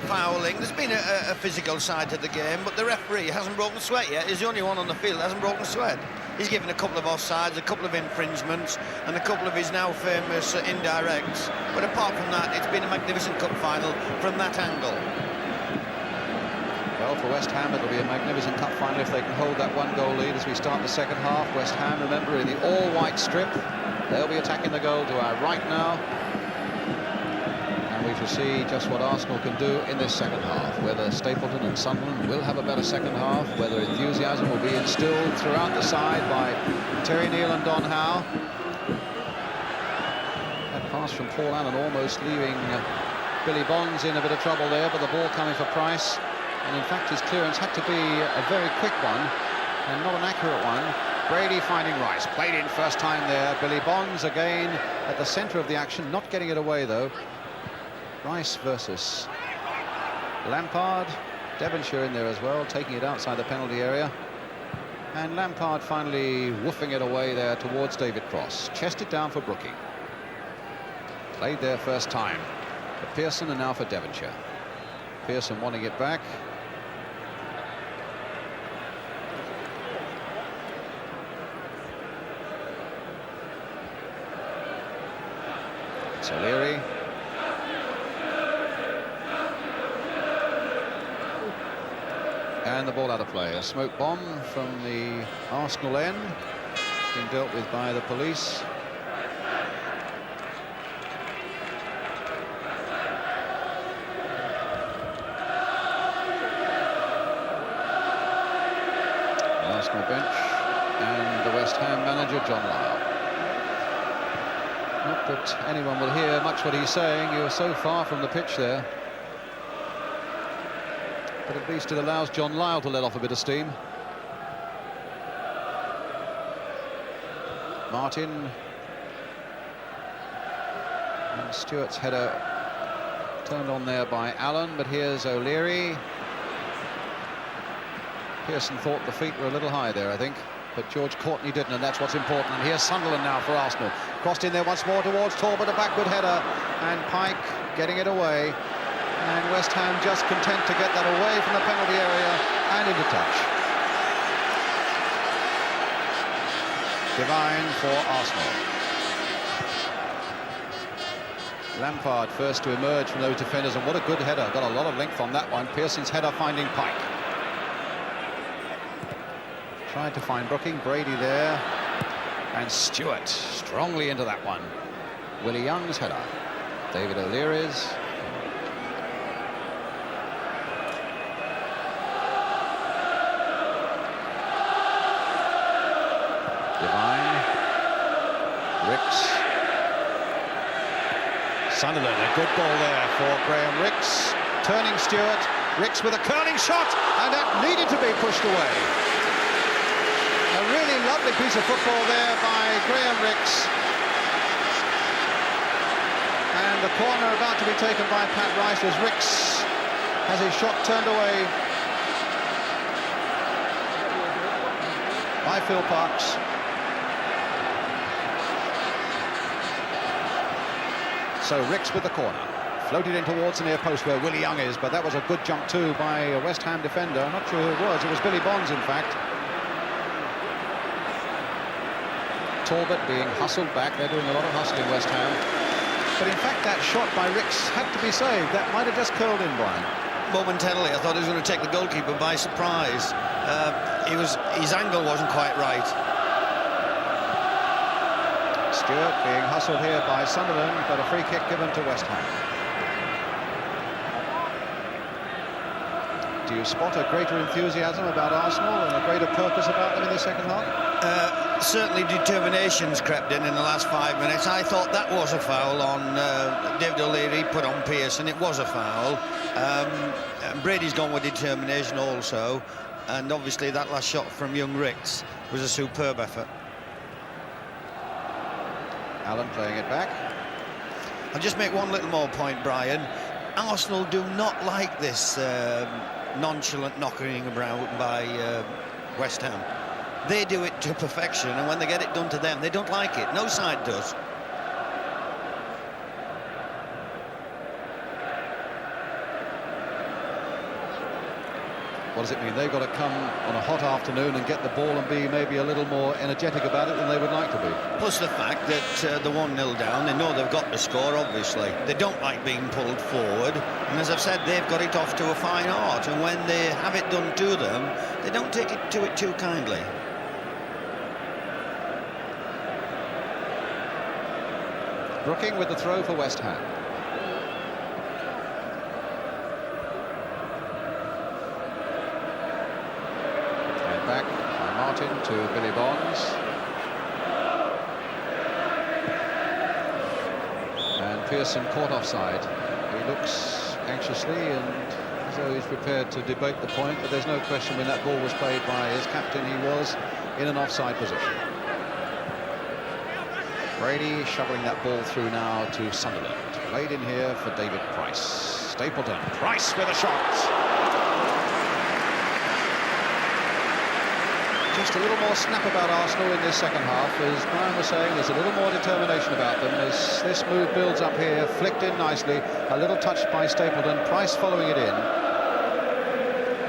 fouling. There's been a physical side to the game, but the referee hasn't broken sweat yet. He's the only one on the field that hasn't broken sweat. He's given a couple of offsides, a couple of infringements, and a couple of his now famous indirects. But apart from that, it's been a magnificent cup final from that angle. Well, for West Ham, it'll be a magnificent cup final if they can hold that one-goal lead as we start the second half. West Ham, remember, in the all-white strip. They'll be attacking the goal to our right now. And we shall see just what Arsenal can do in this second half. Whether Stapleton and Sunderland will have a better second half, whether enthusiasm will be instilled throughout the side by Terry Neal and Don Howe. That pass from Paul Allen almost leaving Billy Bonds in a bit of trouble there, but the ball coming for Price. And in fact, his clearance had to be a very quick one and not an accurate one. Brady finding Rice, played in first time there. Billy Bonds again at the centre of the action, not getting it away though. Rice versus Lampard. Devonshire in there as well, taking it outside the penalty area. And Lampard finally woofing it away there towards David Cross. Chested down for Brooking. Played there first time for Pearson and now for Devonshire. Pearson wanting it back. O'Leary. And the ball out of play. A smoke bomb from the Arsenal end, being dealt with by the police. bench, and the West Ham manager, John Lyall. Not that anyone will hear much what he's saying. You're so far from the pitch there. But at least it allows John Lyall to let off a bit of steam. Martin. And Stewart's header turned on there by Allen, but here's O'Leary. Pearson thought the feet were a little high there, I think, but George Courtney didn't, and that's what's important. And here's Sunderland now for Arsenal. Crossed in there once more towards Talbot, a backward header, and Pike getting it away. And West Ham just content to get that away from the penalty area and into touch. Devine for Arsenal. Lampard first to emerge from those defenders, and what a good header. Got a lot of length on that one. Pearson's header finding Pike. Tried to find Brooking, Brady there, and Stewart strongly into that one. Willie Young's header. David O'Leary's. Devine. Ricks. Sunderland, a good ball there for Graham Ricks. Turning Stewart. Ricks with a curling shot, and that needed to be pushed away. A really lovely piece of football there by Graham Ricks. And the corner about to be taken by Pat Rice as Ricks has his shot turned away by Phil Parkes. So Ricks with the corner. Floated in towards the near post where Willie Young is, but that was a good jump too by a West Ham defender. I'm not sure who it was. It was Billy Bonds, in fact. Talbot being hustled back. They're doing a lot of hustling, West Ham. But in fact, that shot by Ricks had to be saved. That might have just curled in, Brian. Momentarily, I thought he was going to take the goalkeeper by surprise. His angle wasn't quite right. Stewart being hustled here by Sunderland, but a free kick given to West Ham. Do you spot a greater enthusiasm about Arsenal and a greater purpose about them in the second half? Certainly determination's crept in the last 5 minutes. I thought that was a foul on David O'Leary, put on Pearson. It was a foul. And Brady's gone with determination also. And obviously that last shot from young Ricks was a superb effort. Allen playing it back. I'll just make one little more point, Brian. Arsenal do not like this nonchalant knocking around by West Ham. They do it to perfection, and when they get it done to them, they don't like it. No side does. What does it mean? They've got to come on a hot afternoon and get the ball and be maybe a little more energetic about it than they would like to be. Plus the fact that they're 1-0 down, they know they've got to score, obviously. They don't like being pulled forward, and as I've said, they've got it off to a fine art, and when they have it done to them, they don't take it to it too kindly. Brooking with the throw for West Ham. And back by Martin to Billy Bonds. And Pearson caught offside. He looks anxiously and as though he's prepared to debate the point, but there's no question when that ball was played by his captain, he was in an offside position. Brady shoveling that ball through now to Sunderland. Played in here for David Price. Stapleton. Price with a shot. Just a little more snap about Arsenal in this second half. As Brian was saying, there's a little more determination about them as this move builds up here. Flicked in nicely. A little touch by Stapleton. Price following it in.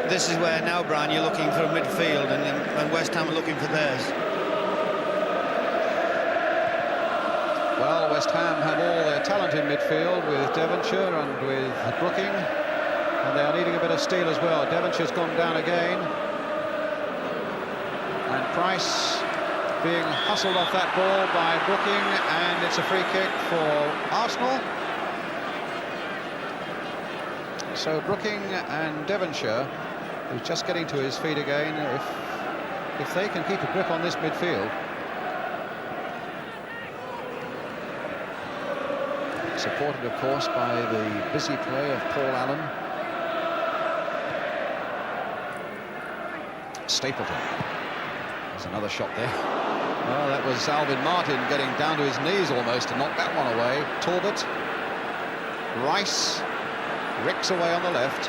This is where now, Brian, you're looking for a midfield, and West Ham are looking for theirs. Well, West Ham have all their talent in midfield with Devonshire and with Brooking, and they are needing a bit of steel as well. Devonshire's gone down again, and Price being hustled off that ball by Brooking, and it's a free kick for Arsenal. So Brooking and Devonshire, who's just getting to his feet again, if if they can keep a grip on this midfield. Supported, of course, by the busy play of Paul Allen. Stapleton. There's another shot there. Well, that was Alvin Martin getting down to his knees almost to knock that one away. Talbot. Rice. Ricks away on the left.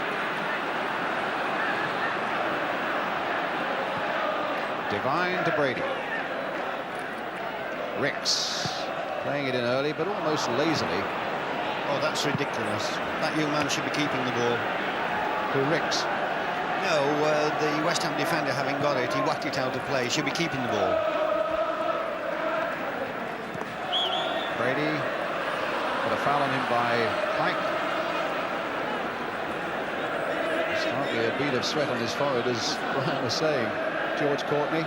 Devine to Brady. Ricks playing it in early, but almost lazily. Oh, that's ridiculous. That young man should be keeping the ball. To Ricks. No, the West Ham defender, having got it, he whacked it out of play. Should be keeping the ball. Brady. Got a foul on him by Pike. There's hardly a bead of sweat on his forehead, as Brian was saying. George Courtney.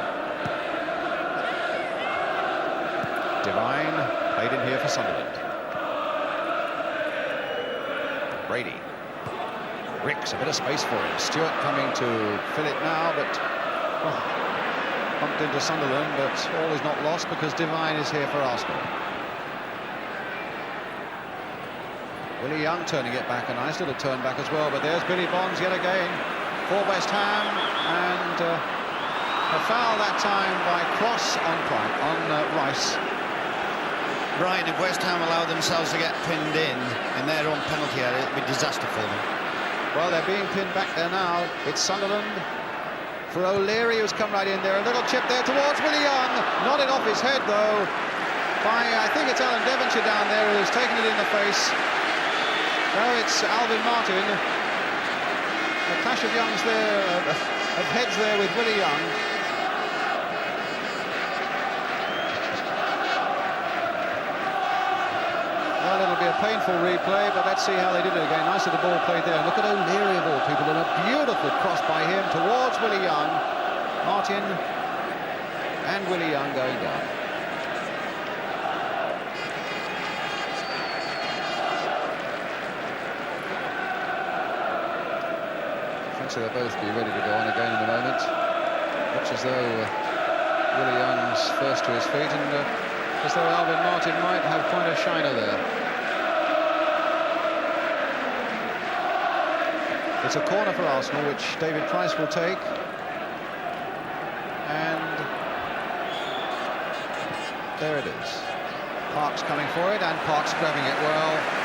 Devine played in here for Sunderland. Brady. Ricks, a bit of space for him. Stewart coming to fill it now, but bumped into Sunderland, but all is not lost because Devine is here for Arsenal. Willie Young turning it back, a nice little turn back as well, but there's Billy Bonds yet again for West Ham, and a foul that time by Cross on Rice. Brian, if West Ham allow themselves to get pinned in their own penalty area, it'd be a disaster for them. Well, they're being pinned back there now. It's Sunderland. For O'Leary, who's come right in there. A little chip there towards Willie Young. Not it off his head, though. By, I think it's Alan Devonshire down there who's taken it in the face. No, it's Alvin Martin. A clash of youngs there, of heads there with Willie Young. Well, it'll be a painful replay, but let's see how they did it again. Nice little ball played there. Look at O'Leary of all people, and a beautiful cross by him towards Willie Young. Martin and Willie Young going down. So they'll both be ready to go on again in a moment. Looks as though Willie Young's first to his feet, and as though Alvin Martin might have quite a shiner there. It's a corner for Arsenal, which David Price will take. And there it is. Parks coming for it, and Parks grabbing it well.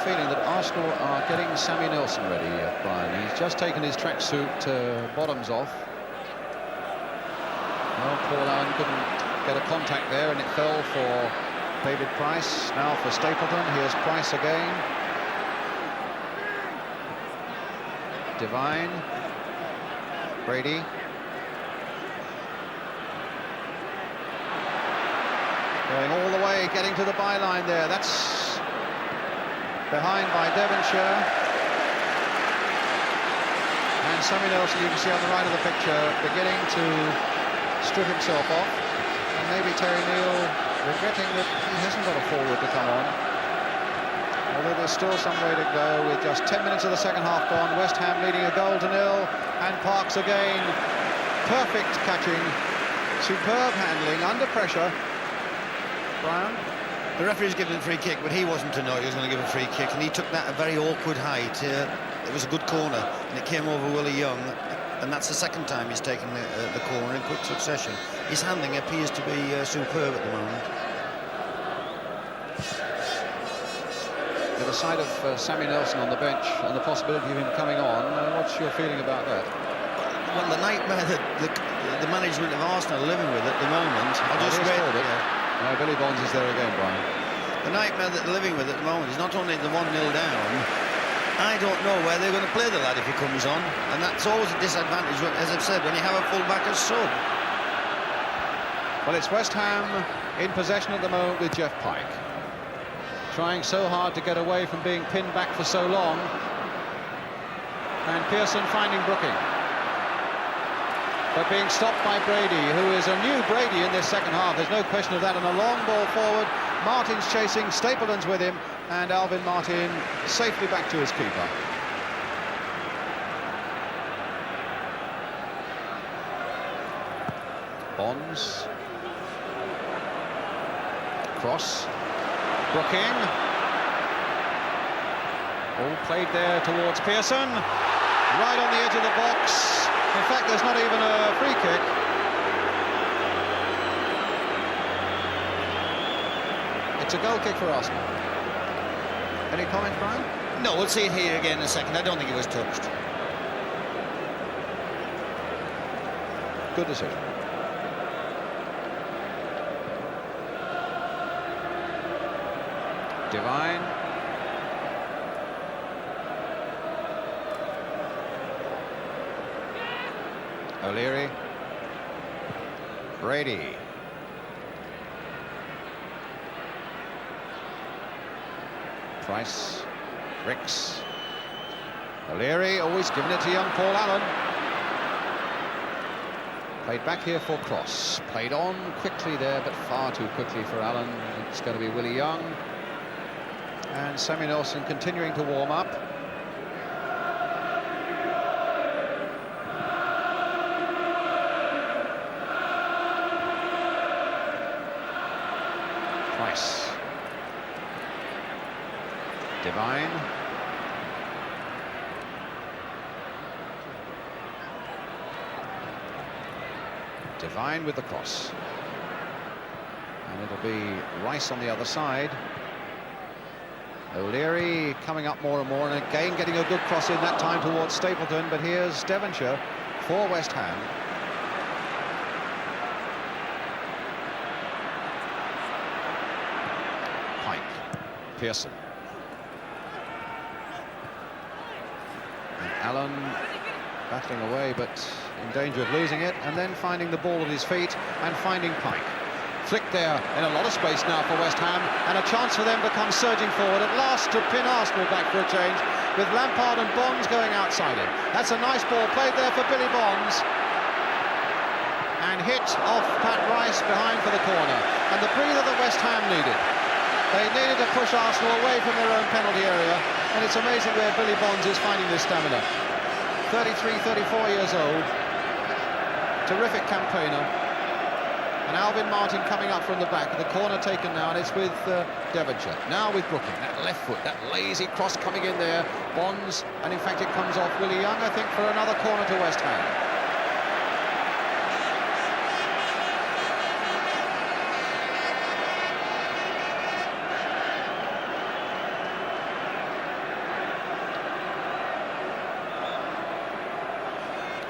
Feeling that Arsenal are getting Sammy Nelson ready, Brian. He's just taken his tracksuit bottoms off. Well, Paul Allen couldn't get a contact there, and it fell for David Price. Now for Stapleton. Here's Price again. Devine. Brady. Going all the way, getting to the byline there. That's behind by Devonshire. And Sammy Nelson, you can see on the right of the picture, beginning to strip himself off. And maybe Terry Neal regretting that he hasn't got a forward to come on. Although there's still some way to go with just 10 minutes of the second half gone. West Ham leading 1-0. And Parks again. Perfect catching. Superb handling under pressure. Brian? The referee's given a free kick, but he wasn't to know he was going to give a free kick, and he took that at a very awkward height. It was a good corner, and it came over Willie Young, and that's the second time he's taken the corner in quick succession. His handling appears to be superb at the moment. With the sight of Sammy Nelson on the bench and the possibility of him coming on, what's your feeling about that? Well, the nightmare that the management of Arsenal are living with at the moment. I'll just read it. No, Billy Bonds is there again, Brian. The nightmare that they're living with at the moment is not only the 1-0 down. I don't know where they're going to play the lad if he comes on, and that's always a disadvantage, as I've said, when you have a full-back as sub. Well, it's West Ham in possession at the moment with Jeff Pike, trying so hard to get away from being pinned back for so long, and Pearson finding Brooking, but being stopped by Brady, who is a new Brady in this second half. There's no question of that, and a long ball forward. Martin's chasing, Stapleton's with him, and Alvin Martin safely back to his keeper. Bonds. Cross. Brooking. All played there towards Pearson. Right on the edge of the box. In fact, there's not even a free kick. It's a goal kick for Arsenal. Any comment, Brian? No, we'll see it here again in a second. I don't think it was touched. Good decision. Devine. O'Leary. Brady. Price. Ricks. O'Leary always giving it to young Paul Allen. Played back here for Cross. Played on quickly there, but far too quickly for Allen. It's going to be Willie Young. And Sammy Nelson continuing to warm up. Price. Devine. Devine with the cross. And it'll be Rice on the other side. O'Leary coming up more and more, and again getting a good cross in that time towards Stapleton, but here's Devonshire for West Ham. Pike. Pearson. And Allen battling away, but in danger of losing it, and then finding the ball at his feet and finding Pike. Flick there in a lot of space now for West Ham, and a chance for them to come surging forward at last to pin Arsenal back for a change, with Lampard and Bonds going outside him. That's a nice ball played there for Billy Bonds, and hit off Pat Rice behind for the corner, and the breather that West Ham needed. They needed to push Arsenal away from their own penalty area, and it's amazing where Billy Bonds is finding this stamina. 33, 34 years old, terrific campaigner. And Alvin Martin coming up from the back, the corner taken now, and it's with Devonshire. Now with Brooking, that left foot, that lazy cross coming in there. Bonds, and in fact it comes off Willie Young, I think, for another corner to West Ham.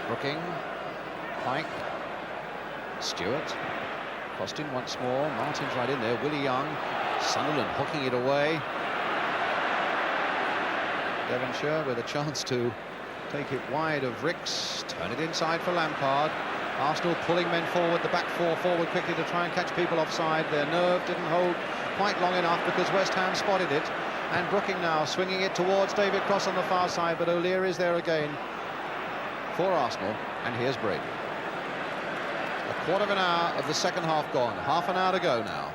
Brooking, Pike, Stewart. Crossed in once more, Martin's right in there, Willie Young, Sunderland hooking it away. Devonshire with a chance to take it wide of Ricks, turn it inside for Lampard. Arsenal pulling men forward, the back four forward quickly to try and catch people offside. Their nerve didn't hold quite long enough because West Ham spotted it. And Brooking now swinging it towards David Cross on the far side, but O'Leary is there again for Arsenal, and here's Brady. A quarter of an hour of the second half gone, half an hour to go now.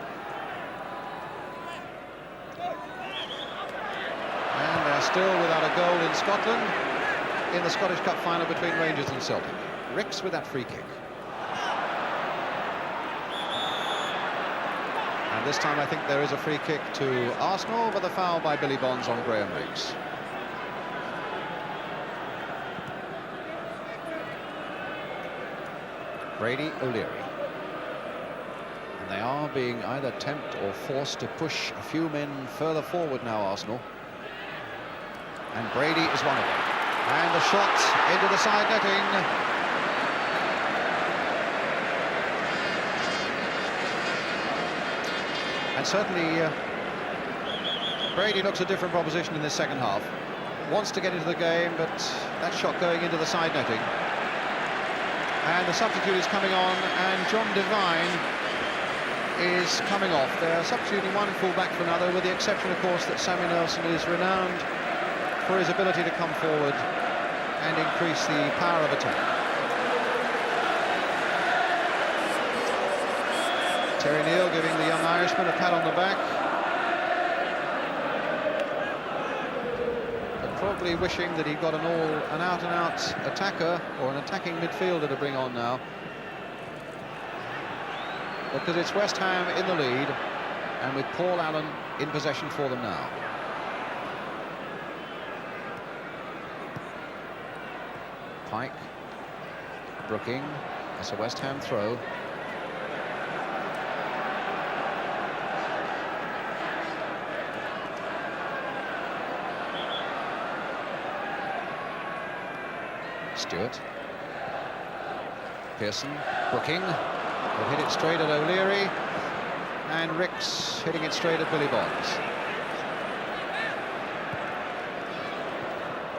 And they're still without a goal in Scotland in the Scottish Cup final between Rangers and Celtic. Ricks with that free kick. And this time I think there is a free kick to Arsenal, but the foul by Billy Bonds on Graham Ricks. Brady, O'Leary. And they are being either tempted or forced to push a few men further forward now, Arsenal. And Brady is one of them. And the shot into the side netting. And certainly Brady looks a different proposition in this second half. Wants to get into the game, but that shot going into the side netting. And the substitute is coming on, and John Devine is coming off. They're substituting one full-back for another, with the exception, of course, that Sammy Nelson is renowned for his ability to come forward and increase the power of attack. Terry Neal giving the young Irishman Irishman a pat on the back. But probably wishing that he'd got an out-and-out attacker or an attacking midfielder to bring on now. Because it's West Ham in the lead, and with Paul Allen in possession for them now. Pike, Brooking, that's a West Ham throw. Stewart, Pearson, Brooking, will hit it straight at O'Leary, and Ricks hitting it straight at Billy Bonds.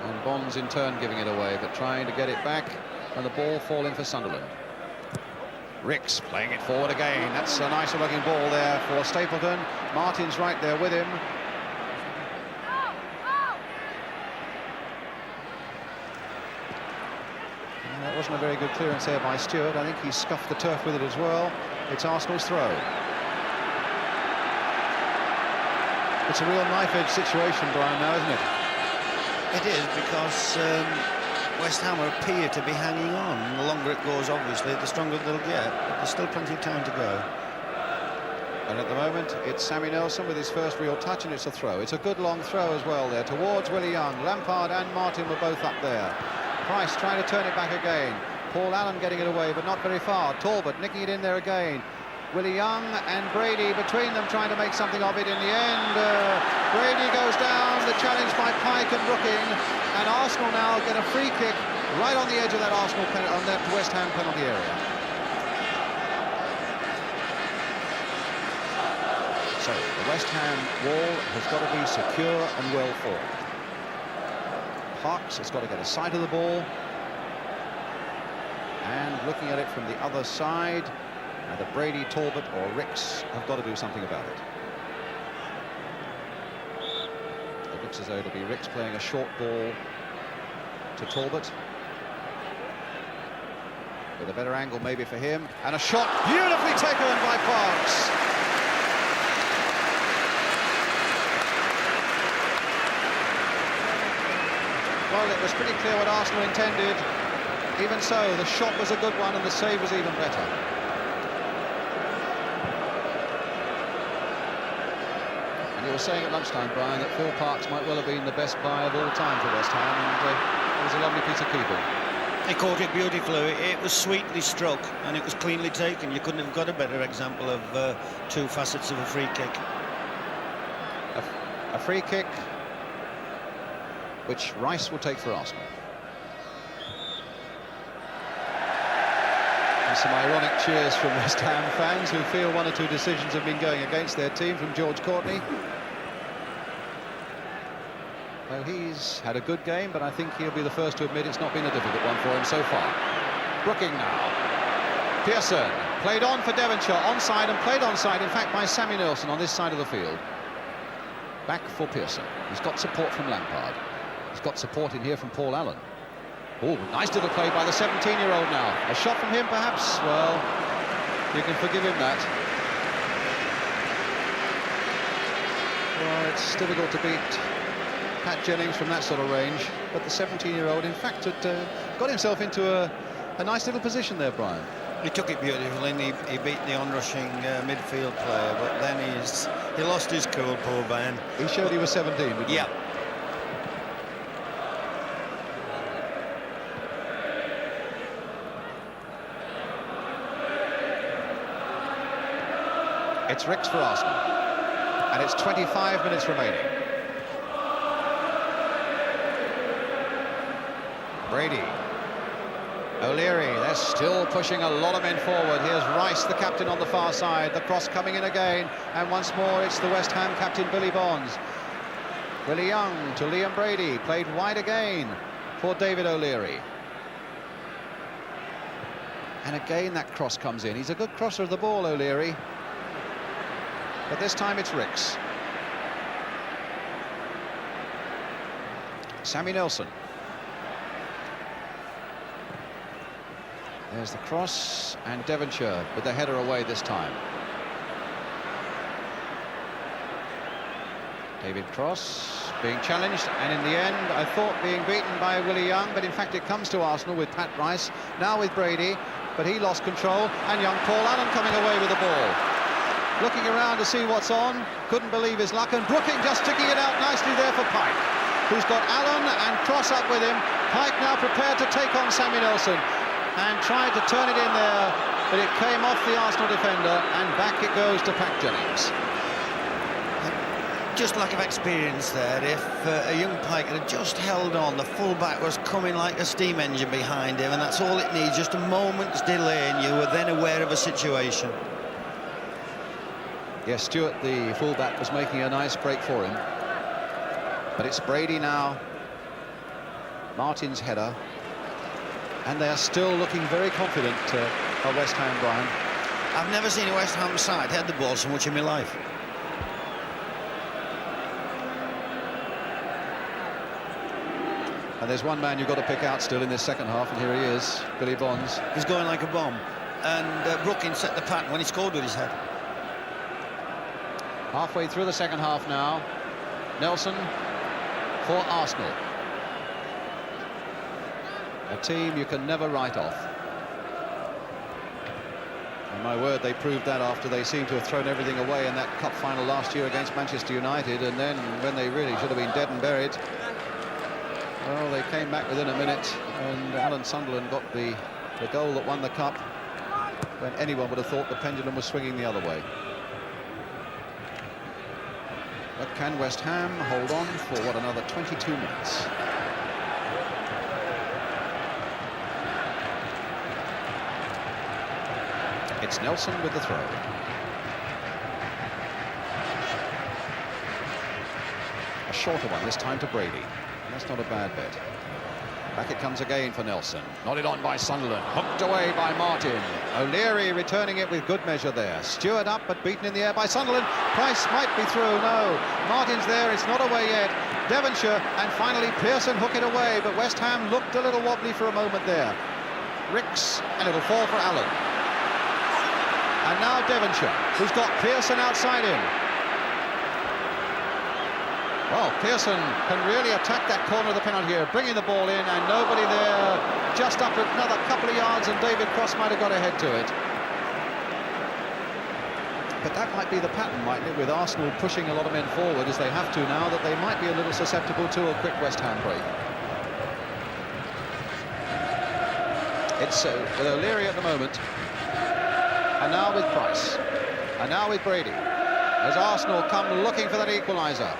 And Bonds in turn giving it away, but trying to get it back, and the ball falling for Sunderland. Ricks playing it forward again. That's a nicer looking ball there for Stapleton. Martin's right there with him. And that wasn't a very good clearance there by Stewart. I think he scuffed the turf with it as well. It's Arsenal's throw. It's a real knife-edge situation, Brian, now, isn't it? It is, because West Ham appear to be hanging on. The longer it goes, obviously, the stronger they'll get. But there's still plenty of time to go. And at the moment, it's Sammy Nelson with his first real touch, and it's a throw. It's a good long throw as well there towards Willie Young. Lampard and Martin were both up there. Price trying to turn it back again. Paul Allen getting it away, but not very far. Talbot nicking it in there again. Willie Young and Brady between them trying to make something of it in the end. Brady goes down, the challenge by Pike and Brooking, and Arsenal now get a free kick right on the edge of that on that West Ham penalty area. So the West Ham wall has got to be secure and well formed. Parks has got to get a sight of the ball, and looking at it from the other side, either Brady, Talbot or Ricks have got to do something about it. It looks as though it'll be Ricks playing a short ball to Talbot, with a better angle maybe for him, and a shot beautifully taken by Parks. Well, it was pretty clear what Arsenal intended. Even so, the shot was a good one and the save was even better. And you were saying at lunchtime, Brian, that Phil Parks might well have been the best buy of all time for West Ham, and it was a lovely piece of keeping. He caught it beautifully. It was sweetly struck and it was cleanly taken. You couldn't have got a better example of two facets of a free kick. A free kick which Rice will take for Arsenal. And some ironic cheers from West Ham fans who feel one or two decisions have been going against their team, from George Courtney. Well, he's had a good game, but I think he'll be the first to admit it's not been a difficult one for him so far. Brooking now. Pearson played on for Devonshire, onside, and played onside, in fact, by Sammy Nelson on this side of the field. Back for Pearson. He's got support from Lampard. He's got support in here from Paul Allen. Oh, nice little play by the 17-year-old now. A shot from him, perhaps? Well, you can forgive him that. Well, it's difficult to beat Pat Jennings from that sort of range, but the 17-year-old, in fact, had got himself into a nice little position there, Brian. He took it beautifully, and he beat the onrushing midfield player, but then he lost his cool, poor man. He showed he was 17, didn't he? Yeah. It's Ricks for Arsenal, and it's 25 minutes remaining. Brady, O'Leary, they're still pushing a lot of men forward. Here's Rice, the captain, on the far side. The cross coming in again, and once more it's the West Ham captain, Billy Bonds. Willie Young to Liam Brady, played wide again for David O'Leary. And again that cross comes in. He's a good crosser of the ball, O'Leary. But this time it's Ricks. Sammy Nelson. There's the cross, and Devonshire with the header away this time. David Cross being challenged, and in the end, I thought being beaten by Willie Young, but in fact it comes to Arsenal with Pat Rice, now with Brady, but he lost control, and young Paul Allen coming away with the ball. Looking around to see what's on, couldn't believe his luck, and Brooking just sticking it out nicely there for Pike, who's got Allen and Cross up with him. Pike now prepared to take on Sammy Nelson, and tried to turn it in there, but it came off the Arsenal defender, and back it goes to Pat Jennings. Just lack of experience there. If a young Pike had just held on, the full-back was coming like a steam engine behind him, and that's all it needs, just a moment's delay, and you were then aware of a situation. Yes, Stewart, the full-back, was making a nice break for him. But it's Brady now. Martin's header. And they are still looking very confident, West Ham, Brian. I've never seen a West Ham side head the ball so much in my life. And there's one man you've got to pick out still in this second half, and here he is, Billy Bonds. He's going like a bomb. And Brooking set the pattern when he scored with his head. Halfway through the second half now. Nelson for Arsenal. A team you can never write off. And my word, they proved that after they seemed to have thrown everything away in that cup final last year against Manchester United, and then when they really should have been dead and buried, well, they came back within a minute, and Alan Sunderland got the goal that won the cup when anyone would have thought the pendulum was swinging the other way. But can West Ham hold on for, what, another 22 minutes? It's Nelson with the throw. A shorter one, this time to Brady. That's not a bad bet. Back it comes again for Nelson. Nodded on by Sunderland. Hooked away by Martin. O'Leary returning it with good measure there. Stewart up, but beaten in the air by Sunderland. Price might be through. No. Martin's there. It's not away yet. Devonshire, and finally Pearson hook it away, but West Ham looked a little wobbly for a moment there. Ricks, and it'll fall for Allen. And now Devonshire, who's got Pearson outside him. Well, Pearson can really attack that corner of the penalty here, bringing the ball in, and nobody there. Just up another couple of yards, and David Cross might have got ahead to it. But that might be the pattern, mightn't it, with Arsenal pushing a lot of men forward, as they have to now, that they might be a little susceptible to a quick West Ham break. It's with O'Leary at the moment. And now with Price. And now with Brady. As Arsenal come looking for that equaliser.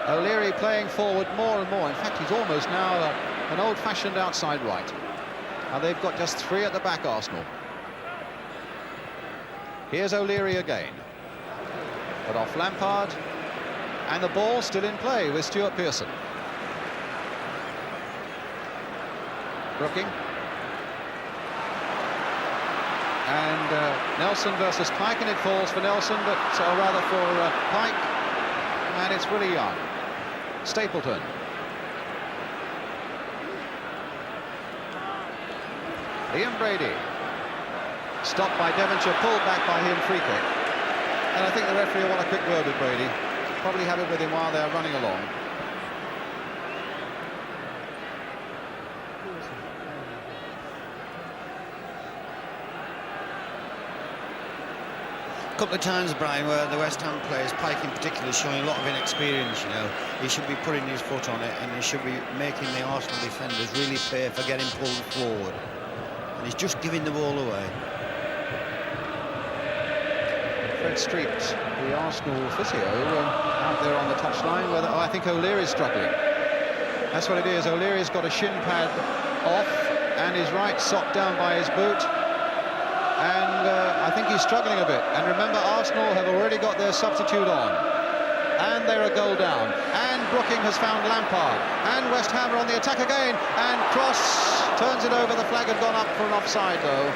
O'Leary playing forward more and more. In fact, he's almost now an old-fashioned outside right. And they've got just three at the back, Arsenal. Here's O'Leary again. But off Lampard. And the ball still in play with Stuart Pearson. Brooking. And Nelson versus Pike, and it falls for Nelson, but rather for Pike, and it's Willie Young. Stapleton. Liam Brady. Stopped by Devonshire, pulled back by him, free kick. And I think the referee will want a quick word with Brady. Probably have it with him while they're running along. A couple of times, Brian, where the West Ham players, Pike in particular, showing a lot of inexperience. You know, he should be putting his foot on it, and he should be making the Arsenal defenders really pay for getting pulled forward, and he's just giving the ball away. Fred Street, the Arsenal physio, out there on the touchline. I think O'Leary's struggling. That's what it is. O'Leary's got a shin pad off and his right sock down by his boot. And I think he's struggling a bit. And remember, Arsenal have already got their substitute on. And they're a goal down. And Brooking has found Lampard. And West Ham are on the attack again. And Cross turns it over. The flag had gone up for an offside, though.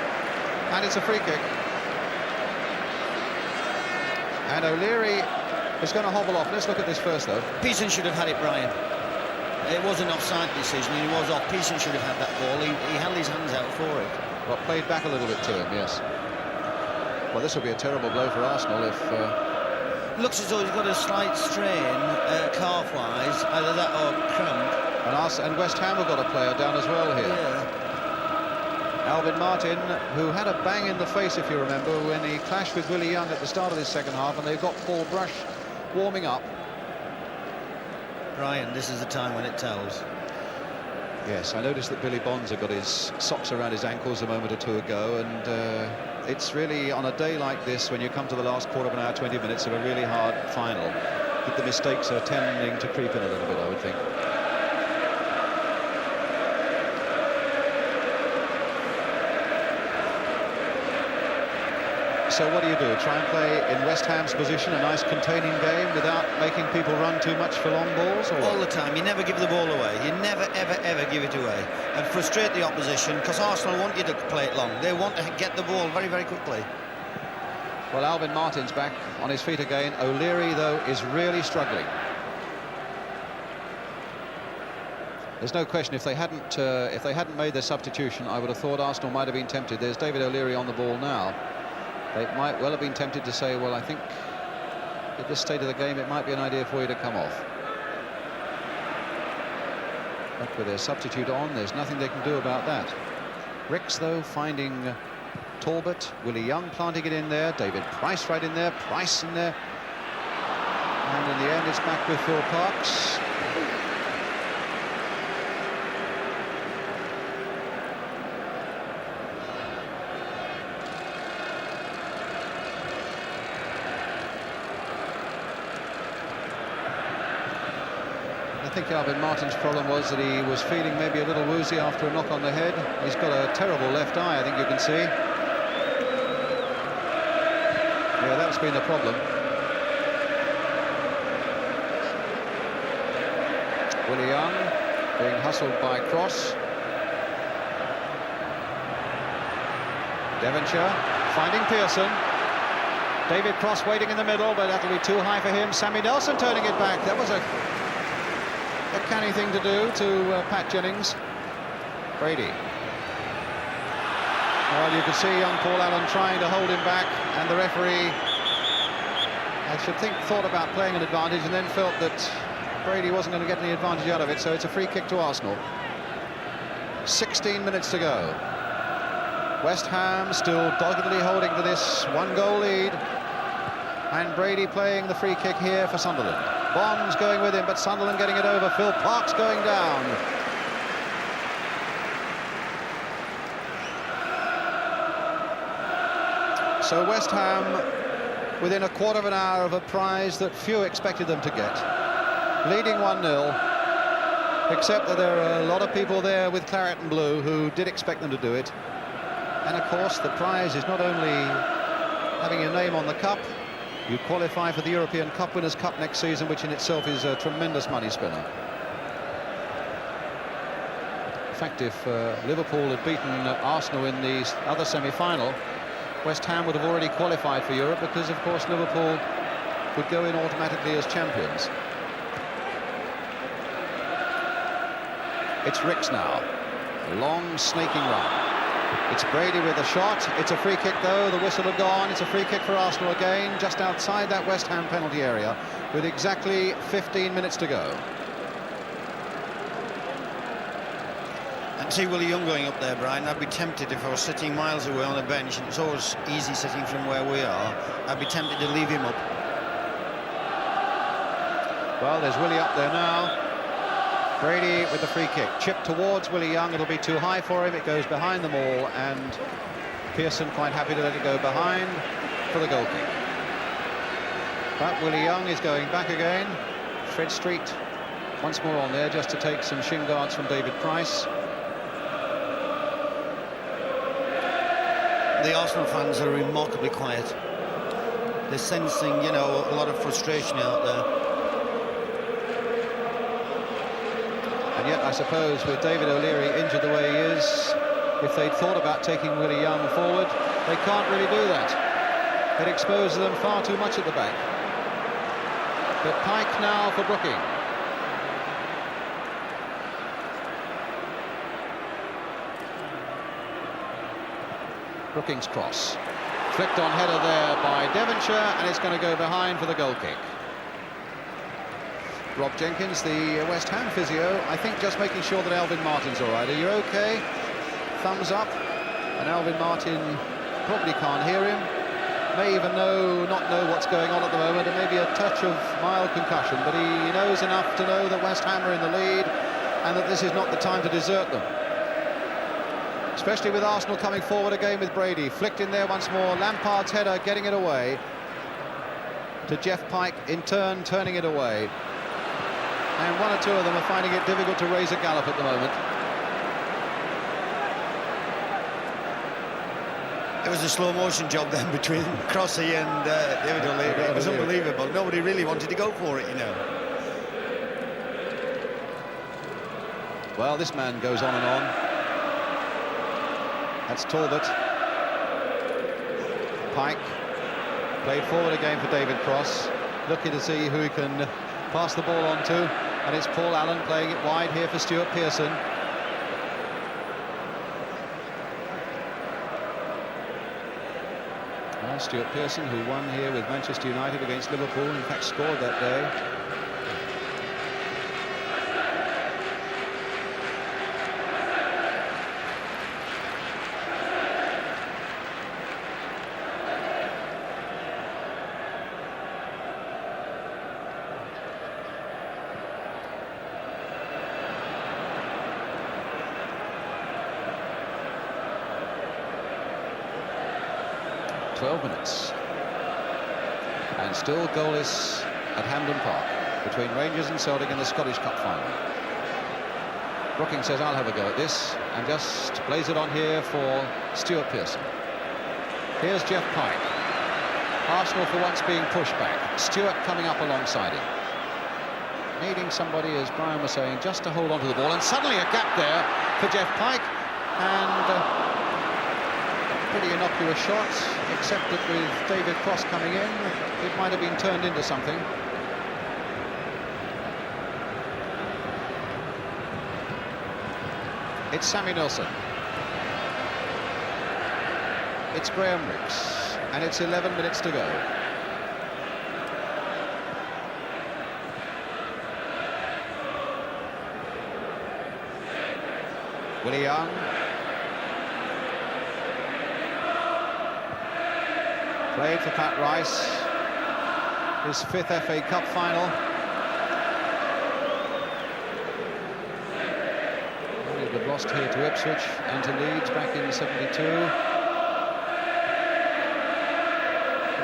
And it's a free kick. And O'Leary is going to hobble off. Let's look at this first, though. Pearson should have had it, Brian. It was an offside decision, and he was off. Pearson should have had that ball. He held his hands out for it. Well, played back a little bit to him, yes. Well, this will be a terrible blow for Arsenal if Looks as though he's got a slight strain, calf-wise, either that or cramp. And West Ham have got a player down as well here. Yeah. Alvin Martin, who had a bang in the face, if you remember, when he clashed with Willie Young at the start of this second half, and they've got Paul Brush warming up. Brian, this is the time when it tells. Yes, I noticed that Billy Bonds had got his socks around his ankles a moment or two ago, and it's really on a day like this, when you come to the last quarter of an hour, 20 minutes of a really hard final, that the mistakes are tending to creep in a little bit, I would think. So what do? Try and play in West Ham's position, a nice containing game without making people run too much for long balls? Or all the time. You never give the ball away. You never, ever, ever give it away. And frustrate the opposition, because Arsenal want you to play it long. They want to get the ball very, very quickly. Well, Alvin Martin's back on his feet again. O'Leary, though, is really struggling. There's no question, if they hadn't made their substitution, I would have thought Arsenal might have been tempted. There's David O'Leary on the ball now. They might well have been tempted to say, well, I think at this state of the game it might be an idea for you to come off. But with their substitute on, there's nothing they can do about that. Ricks, though, finding Talbot, Willie Young planting it in there, David Price right in there, Price in there. And in the end it's back with Phil Parkes. I think Alvin Martin's problem was that he was feeling maybe a little woozy after a knock on the head. He's got a terrible left eye, I think you can see. Yeah, that's been the problem. Willie Young being hustled by Cross. Devonshire finding Pearson. David Cross waiting in the middle, but that'll be too high for him. Sammy Nelson turning it back. That was a canny thing to do to Pat Jennings. Brady. Well, you could see young Paul Allen trying to hold him back, and the referee, I should think, thought about playing an advantage and then felt that Brady wasn't going to get any advantage out of it, so it's a free kick to Arsenal. 16 minutes to go. West Ham still doggedly holding to this one-goal lead, and Brady playing the free kick here for Sunderland. Bonds going with him, but Sunderland getting it over. Phil Parkes going down. So West Ham within a quarter of an hour of a prize that few expected them to get. Leading 1-0, except that there are a lot of people there with claret and blue who did expect them to do it. And of course the prize is not only having your name on the cup, you qualify for the European Cup Winners' Cup next season, which in itself is a tremendous money spinner. In fact, if Liverpool had beaten Arsenal in the other semi-final, West Ham would have already qualified for Europe, because of course Liverpool would go in automatically as champions. It's Ricks now. A long snaking run. It's Brady with a shot. It's a free kick, though. The whistle had gone. It's a free kick for Arsenal again, just outside that West Ham penalty area, with exactly 15 minutes to go. And see Willie Young going up there, Brian. I'd be tempted, if I was sitting miles away on a bench, and it's always easy sitting from where we are, I'd be tempted to leave him up. Well, there's Willie up there now. Brady with the free kick, chipped towards Willie Young. It'll be too high for him. It goes behind them all, and Pearson quite happy to let it go behind for the goal kick. But Willie Young is going back again. Fred Street once more on there, just to take some shin guards from David Price. The Arsenal fans are remarkably quiet. They're sensing, you know, a lot of frustration out there. And yet, I suppose, with David O'Leary injured the way he is, if they'd thought about taking Willie Young forward, they can't really do that. It exposes them far too much at the back. But Pike now for Brooking. Brooking's cross. Flicked on header there by Devonshire, and it's going to go behind for the goal kick. Rob Jenkins, the West Ham physio, I think just making sure that Alvin Martin's all right. Are you okay? Thumbs up. And Alvin Martin probably can't hear him. May even not know what's going on at the moment, and maybe a touch of mild concussion, but he knows enough to know that West Ham are in the lead and that this is not the time to desert them. Especially with Arsenal coming forward again with Brady. Flicked in there once more. Lampard's header getting it away to Jeff Pike, in turn turning it away. And one or two of them are finding it difficult to raise a gallop at the moment. It was a slow motion job then between Crossy and David O'Leary. It was unbelievable. Nobody really wanted to go for it, you know. Well, this man goes on and on. That's Talbot. Pike played forward again for David Cross, looking to see who he can pass the ball on to, and it's Paul Allen playing it wide here for Stuart Pearson. Well, Stuart Pearson, who won here with Manchester United against Liverpool, in fact scored that day. Minutes and still goalless at Hampden Park between Rangers and Celtic in the Scottish Cup final. Brooking says, I'll have a go at this, and just plays it on here for Stuart Pearson. Here's Jeff Pike. Arsenal for once being pushed back. Stuart coming up alongside him, needing somebody, as Brian was saying, just to hold on to the ball, and suddenly a gap there for Jeff Pike, and pretty innocuous shot, except that with David Cross coming in, it might have been turned into something. It's Sammy Nelson. It's Graham Rix, and it's 11 minutes to go. Willie Young. Played for Pat Rice, his 5th FA Cup final. He would have lost here to Ipswich and to Leeds back in '72.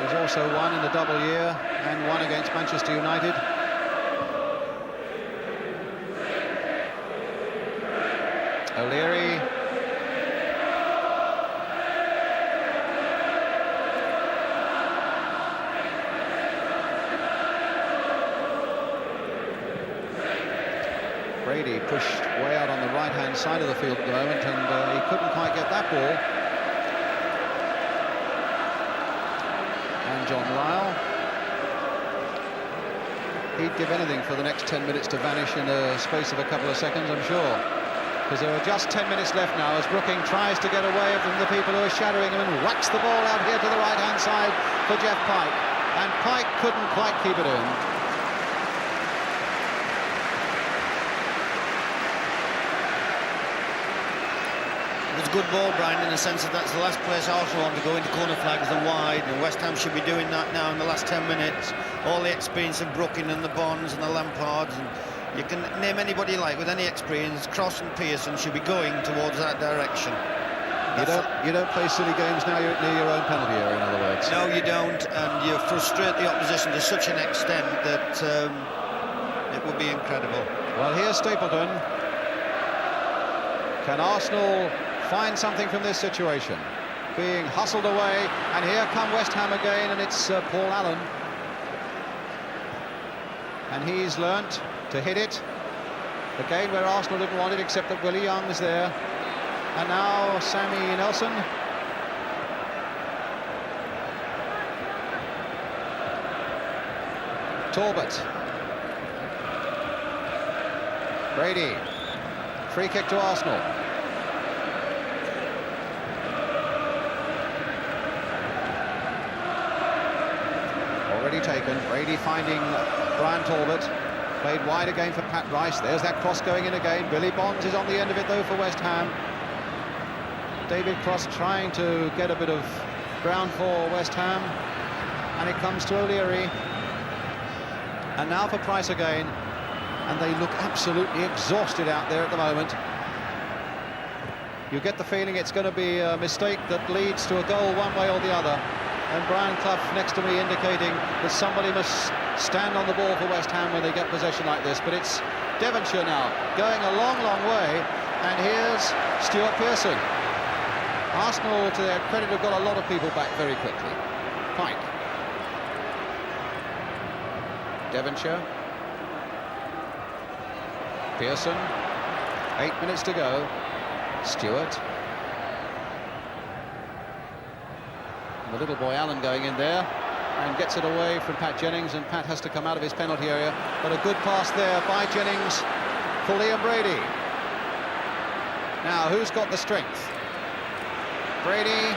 He's also won in the double year and won against Manchester United. O'Leary. Brady pushed way out on the right-hand side of the field at the moment, and he couldn't quite get that ball. And John Lyall. He'd give anything for the next 10 minutes to vanish in the space of a couple of seconds, I'm sure. Because there are just 10 minutes left now as Brooking tries to get away from the people who are shadowing him and whacks the ball out here to the right-hand side for Jeff Pike. And Pike couldn't quite keep it in. Good ball, Brian, in the sense that that's the last place Arsenal want to go into corner flags and wide, and West Ham should be doing that now in the last 10 minutes. All the experience of Brooking and the Bonds and the Lampards, and you can name anybody you like with any experience. Cross and Pearson should be going towards that direction. You don't play silly games now. You're near your own penalty area, in other words. No, you don't, and you frustrate the opposition to such an extent that it would be incredible. Well, here's Stapleton. Can Arsenal find something from this situation? Being hustled away, and here come West Ham again, and it's Paul Allen. And he's learnt to hit it. Again, where Arsenal didn't want it, except that Willie Young is there. And now Sammy Nelson. Talbot. Brady. Free kick to Arsenal. taken. Brady finding Brian Talbot. Played wide again for Pat Rice. There's that cross going in again. Billy Bonds is on the end of it though for West Ham. David Cross trying to get a bit of ground for West Ham, and it comes to O'Leary. And now for Price again, and they look absolutely exhausted out there at the moment. You get the feeling it's going to be a mistake that leads to a goal one way or the other. And Brian Clough next to me indicating that somebody must stand on the ball for West Ham when they get possession like this. But it's Devonshire now going a long, long way. And here's Stuart Pearson. Arsenal, to their credit, have got a lot of people back very quickly. Pike. Devonshire. Pearson. 8 minutes to go. Stewart. The little boy Allen going in there and gets it away from Pat Jennings, and Pat has to come out of his penalty area. But a good pass there by Jennings for Liam Brady. Now, who's got the strength? Brady,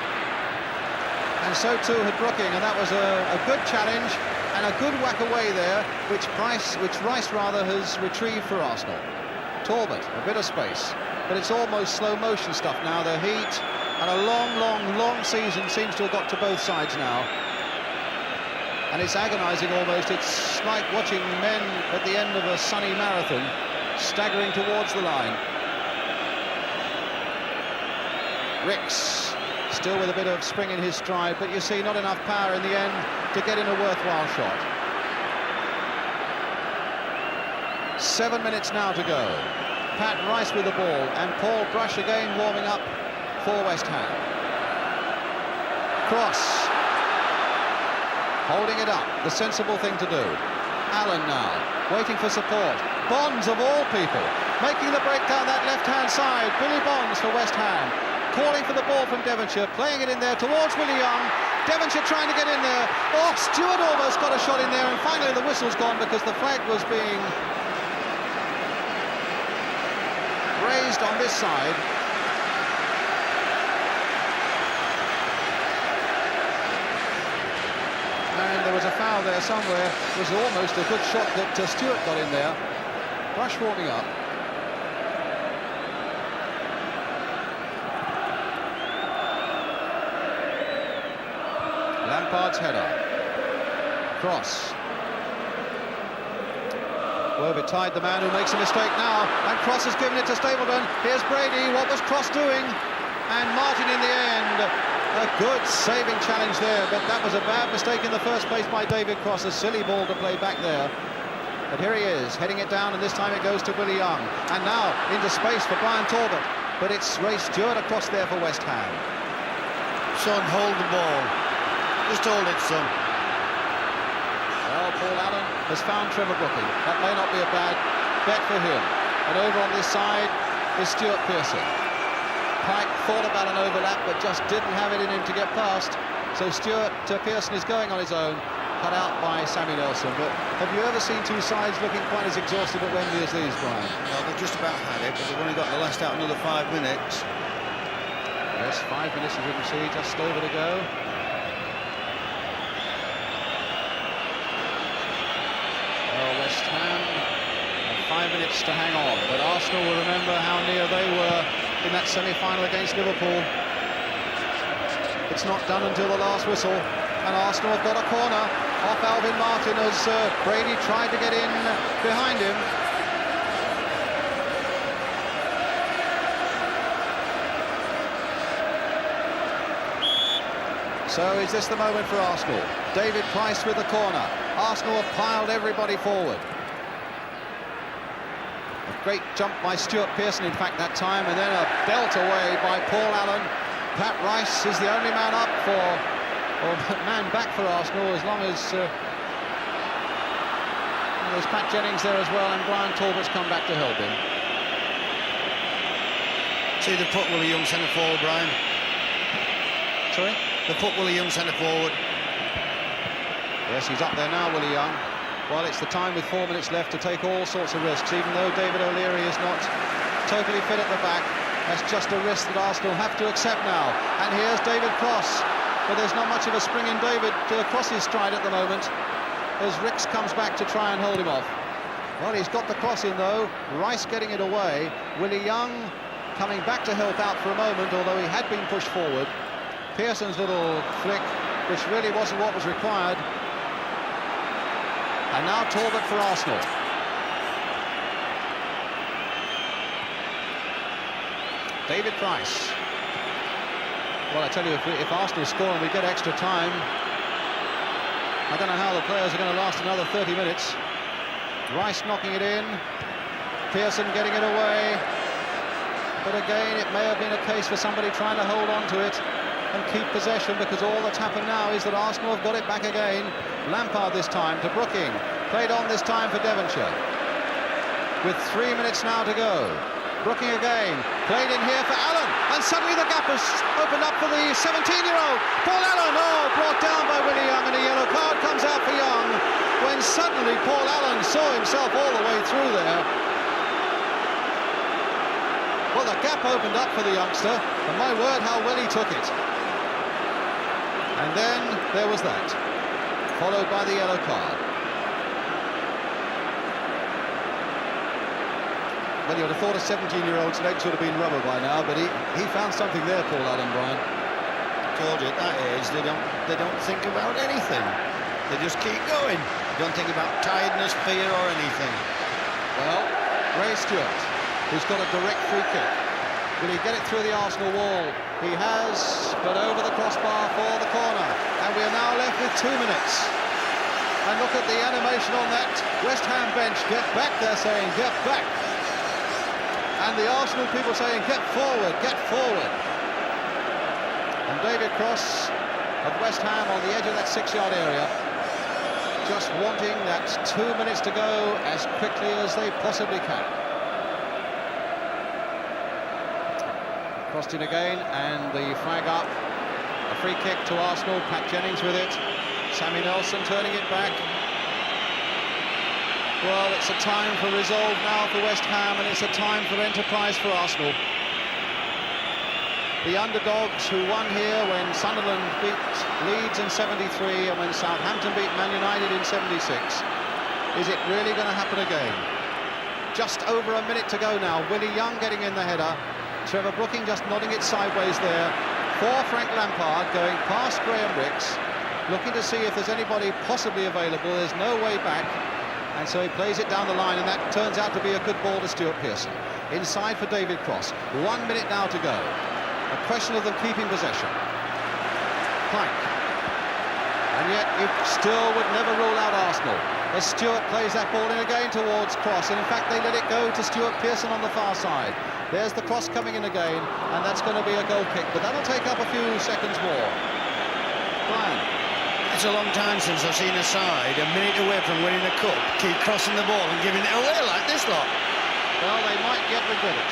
and so too had Brooking, and that was a good challenge and a good whack away there, which Rice has retrieved for Arsenal. Talbot, a bit of space, but it's almost slow motion stuff now. The heat and a long season seems to have got to both sides now, and it's agonising almost. It's like watching men at the end of a sunny marathon staggering towards the line. Ricks still with a bit of spring in his stride, but you see not enough power in the end to get in a worthwhile shot. 7 minutes now to go. Pat Rice with the ball, and Paul Brush again warming up for West Ham. Cross. Holding it up, the sensible thing to do. Allen now, waiting for support. Bonds, of all people, making the break down that left-hand side. Billy Bonds for West Ham. Calling for the ball from Devonshire, playing it in there towards Willie Young. Devonshire trying to get in there. Oh, Stewart almost got a shot in there, and finally the whistle's gone because the flag was being raised on this side. And there was a foul there somewhere. It was almost a good shot that Stewart got in there. Brush warming up. Lampard's header. Cross. Worthing tied the man who makes a mistake now, and Cross has given it to Stapleton. Here's Brady. What was Cross doing? And Martin in the end. A good saving challenge there, but that was a bad mistake in the first place by David Cross. A silly ball to play back there. But here he is, heading it down, and this time it goes to Willie Young. And now into space for Brian Talbot. But it's Ray Stewart across there for West Ham. Son, hold the ball. Just hold it, son. Well, Paul Allen has found Trevor Brooking. That may not be a bad bet for him. And over on this side is Stuart Pearson. Pike thought about an overlap, but just didn't have it in him to get past. So Stuart Pearson is going on his own, cut out by Sammy Nelson. But have you ever seen two sides looking quite as exhausted at Wembley as these, Brian? No, they've just about had it, but they've only got the last out another 5 minutes. Yes, 5 minutes, as you can see, just over to go. West Ham have 5 minutes to hang on, but Arsenal will remember how near they were in that semi-final against Liverpool. It's not done until the last whistle, and Arsenal have got a corner off Alvin Martin as Brady tried to get in behind him. So is this the moment for Arsenal? David Price with the corner. Arsenal have piled everybody forward. A great jump by Stuart Pearson, in fact, that time, and then a belt away by Paul Allen. Pat Rice is the only man up for, or man back for Arsenal, as long as there's Pat Jennings there as well, and Brian Talbot's come back to help him. See the put Willie Young centre forward, Brian. Sorry? The put Willie Young centre forward. Yes, he's up there now, Willie Young. Well, it's the time with 4 minutes left to take all sorts of risks, even though David O'Leary is not totally fit at the back. That's just a risk that Arsenal have to accept now. And here's David Cross, but there's not much of a spring in David Cross's stride at the moment. as Ricks comes back to try and hold him off. Well, he's got the cross in though. Rice getting it away. Willie Young coming back to help out for a moment, although he had been pushed forward. Pearson's little flick, which really wasn't what was required. And now Talbot for Arsenal. David Price. Well, I tell you, if Arsenal score and we get extra time, I don't know how the players are going to last another 30 minutes. Rice knocking it in. Pearson getting it away. But again, it may have been a case for somebody trying to hold on to it and keep possession, because all that's happened now is that Arsenal have got it back again. Lampard this time to Brooking. Played on this time for Devonshire. With 3 minutes now to go. Brooking again. Played in here for Allen. And suddenly the gap has opened up for the 17-year-old. Paul Allen, brought down by Willie Young, and a yellow card comes out for Young, when suddenly Paul Allen saw himself all the way through there. Well, the gap opened up for the youngster, and my word, how well he took it. And then there was that, followed by the yellow card. Well, you would have thought a 17-year-old's legs would have been rubber by now, but he found something there, Paul Allen, Brian. Told you at that age they don't think about anything. They just keep going. They don't think about tiredness, fear, or anything. Well, Ray Stewart, who's got a direct free kick. Will he get it through the Arsenal wall? He has, but over the crossbar for the corner. And we are now left with 2 minutes. And look at the animation on that West Ham bench. Get back, they're saying, get back. And the Arsenal people saying, get forward, get forward. And David Cross of West Ham on the edge of that 6-yard area, just wanting that 2 minutes to go as quickly as they possibly can. Crossed in again, and the flag up. A free kick to Arsenal, Pat Jennings with it. Sammy Nelson turning it back. Well, it's a time for resolve now for West Ham, and it's a time for enterprise for Arsenal. The underdogs who won here when Sunderland beat Leeds in '73 and when Southampton beat Man United in '76. Is it really going to happen again? Just over a minute to go now. Willie Young getting in the header. Trevor Brooking just nodding it sideways there. For Frank Lampard going past Graham Ricks, looking to see if there's anybody possibly available. There's no way back. And so he plays it down the line, and that turns out to be a good ball to Stuart Pearson. Inside for David Cross. 1 minute now to go. A question of them keeping possession. Plank. And yet you still would never rule out Arsenal, as Stuart plays that ball in again towards Cross. And in fact, they let it go to Stuart Pearson on the far side. There's the cross coming in again, and that's going to be a goal kick. But that'll take up a few seconds more. Brian. It's a long time since I've seen a side a minute away from winning a cup keep crossing the ball and giving it away like this lot. Well, they might yet regret it.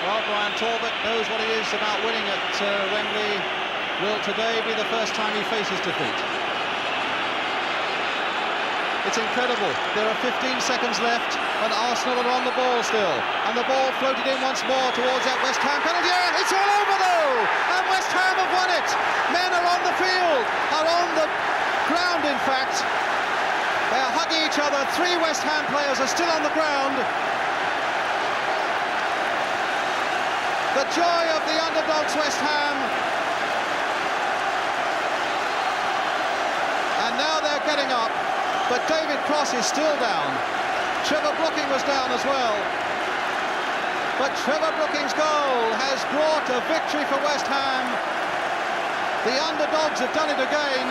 Well, Brian Talbot knows what it is about winning at Wembley. Will today be the first time he faces defeat? It's incredible. There are 15 seconds left, and Arsenal are on the ball still. And the ball floated in once more towards that West Ham penalty. Yeah, it's all over though! And West Ham have won it! Men are on the field, are on the ground in fact. They're hugging each other. 3 West Ham players are still on the ground. The joy of the underdogs West Ham. And now they're getting up. But David Cross is still down. Trevor Brooking was down as well. But Trevor Brooking's goal has brought a victory for West Ham. The underdogs have done it again.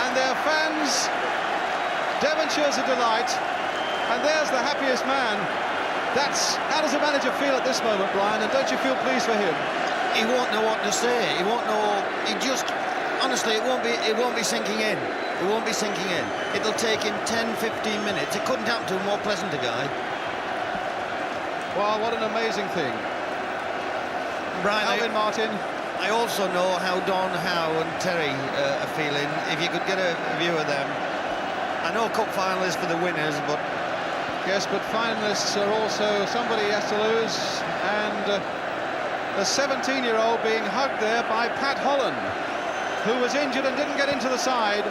And their fans, Devonshire's a delight. And there's the happiest man. How does the manager feel at this moment, Brian? And don't you feel pleased for him? He won't know what to say. He won't know. Honestly, it won't be sinking in. It won't be sinking in. It'll take him 10-15 minutes. It couldn't happen to a more pleasant guy. Well, what an amazing thing. Brian, Alvin Martin. I also know how Don Howe and Terry are feeling. If you could get a view of them. I know cup finalists for the winners, but... Yes, but finalists are also somebody has to lose. And the 17-year-old being hugged there by Pat Holland. who was injured and didn't get into the side.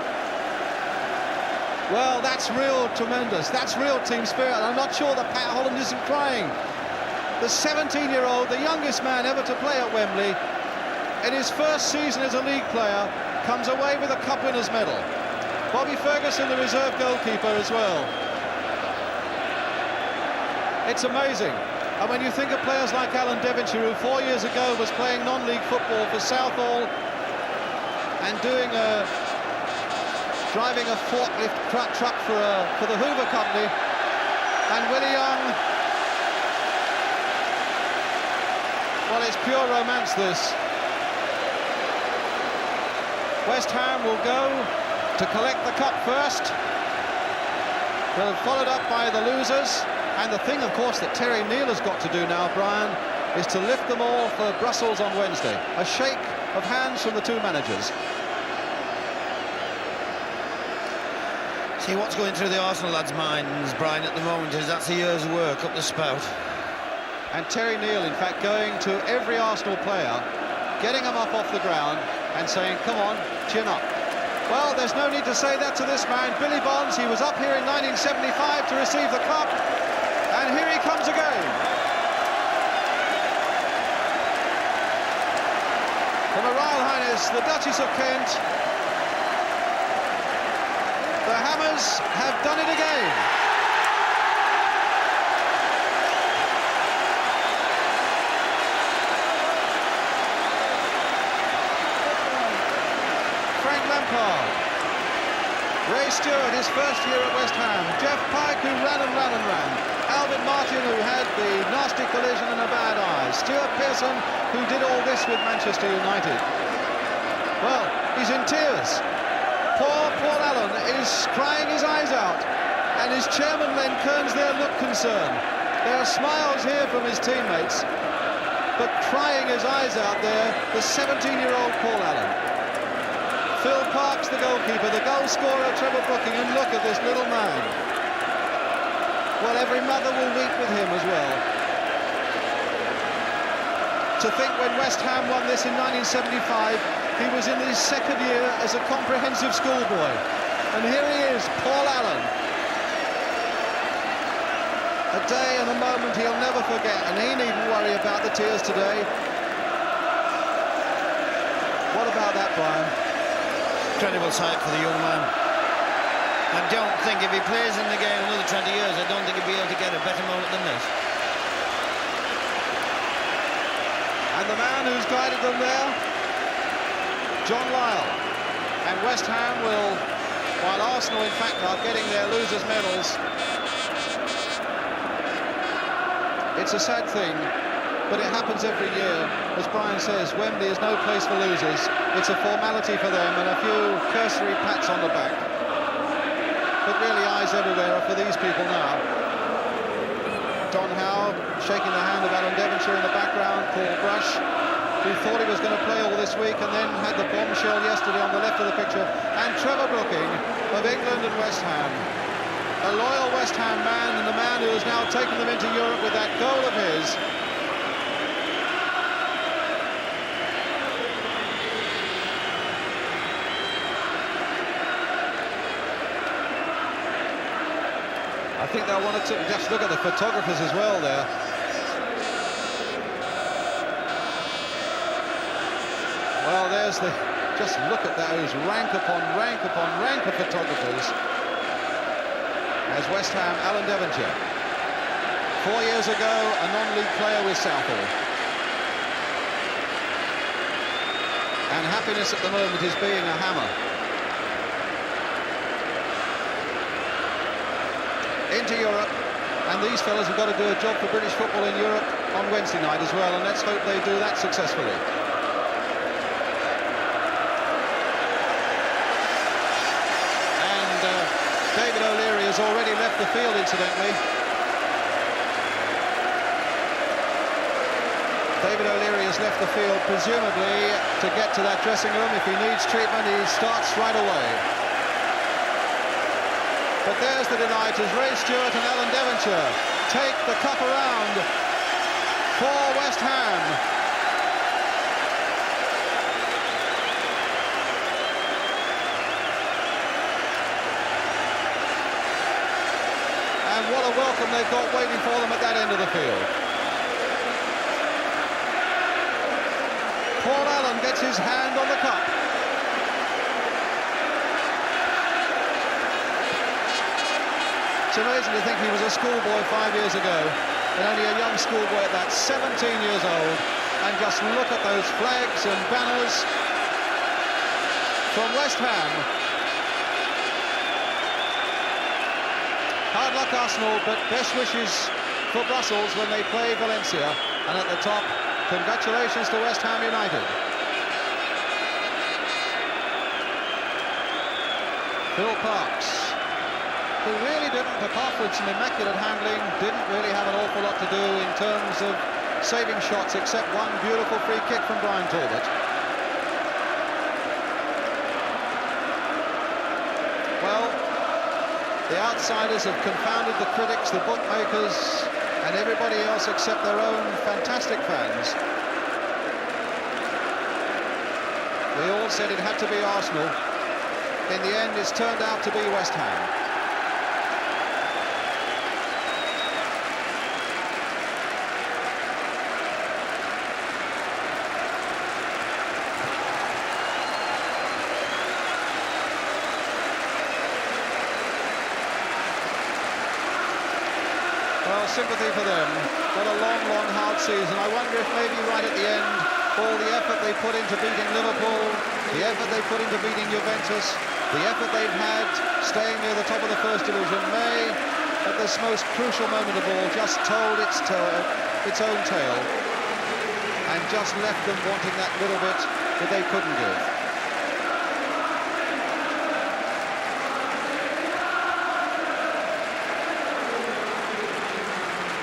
Well, that's real tremendous. That's real team spirit. I'm not sure that Pat Holland isn't crying. The 17-year-old, the youngest man ever to play at Wembley, in his first season as a league player, comes away with a cup winner's medal. Bobby Ferguson, the reserve goalkeeper, as well. It's amazing. And when you think of players like Alan Devonshire, who 4 years ago was playing non-league football for Southall and driving a forklift truck for the Hoover Company, and Willie Young, well, it's pure romance, this. West Ham will go to collect the cup first. They're followed up by the losers. And the thing, of course, that Terry Neal has got to do now, Brian, is to lift them all for Brussels on Wednesday. A shake of hands from the two managers. See, what's going through the Arsenal lads' minds, Brian, at the moment is that's a year's work up the spout. And Terry Neal, in fact, going to every Arsenal player, getting them up off the ground and saying, come on, chin up. Well, there's no need to say that to this man, Billy Bonds. He was up here in 1975 to receive the cup, and here he comes again. From Her Royal Highness, the Duchess of Kent, the Hammers have done it again. Frank Lampard, Ray Stewart, his first year at West Ham, Jeff Pike, who ran, Alvin Martin, who had the nasty collision and a bad eye, Stuart Pearson, who did all this with Manchester United. Well, he's in tears. Poor Paul Allen is crying his eyes out, and his chairman Len Kearns there look concerned. There are smiles here from his teammates, but crying his eyes out there, the 17-year-old Paul Allen. Phil Parkes, the goalkeeper, the goal scorer, Trevor Brooking, and look at this little man. Well, every mother will weep with him as well. To think when West Ham won this in 1975, he was in his second year as a comprehensive schoolboy. And here he is, Paul Allen. A day and a moment he'll never forget, and he needn't worry about the tears today. What about that, Brian? Incredible sight for the young man. I don't think if he plays in the game another 20 years, I don't think he'll be able to get a better moment than this. And the man who's guided them there, John Lyall. And West Ham will, while Arsenal in fact are getting their losers' medals. It's a sad thing, but it happens every year. As Brian says, Wembley is no place for losers. It's a formality for them and a few cursory pats on the back. But really, eyes everywhere are for these people now. Don Howe shaking the hand of Alan Devonshire in the background, Paul Brush, who thought he was going to play all this week and then had the bombshell yesterday on the left of the picture, and Trevor Brooking of England and West Ham. A loyal West Ham man, and the man who has now taken them into Europe with that goal of his. I think they'll want to just look at the photographers as well there. Well, there's the... Just look at those rank upon rank upon rank of photographers. As West Ham, Alan Devonshire. 4 years ago, a non-league player with Southall. And happiness at the moment is being a Hammer. Into Europe, and these fellas have got to do a job for British football in Europe on Wednesday night as well, and let's hope they do that successfully. And David O'Leary has already left the field, incidentally. David O'Leary has left the field, presumably to get to that dressing room. If he needs treatment, he starts right away. But there's the delight as Ray Stewart and Alan Devonshire take the cup around for West Ham. welcome they've got waiting for them at that end of the field. Paul Allen gets his hand on the cup. It's amazing to think he was a schoolboy 5 years ago, and only a young schoolboy at that, 17 years old, and just look at those flags and banners from West Ham. Hard luck Arsenal, but best wishes for Brussels when they play Valencia, and at the top, congratulations to West Ham United. Phil Parkes, who really didn't, apart from some immaculate handling, didn't really have an awful lot to do in terms of saving shots, except one beautiful free kick from Brian Talbot. Well, the outsiders have confounded the critics, the bookmakers, and everybody else except their own fantastic fans. We all said it had to be Arsenal. In the end, it's turned out to be West Ham. Well, sympathy for them. What a long, long, hard season. I wonder if maybe right at the end, all the effort they put into beating Liverpool, the effort they put into beating Juventus, the effort they've had staying near the top of the First Division may, at this most crucial moment of all, just told its own tale and just left them wanting that little bit that they couldn't give.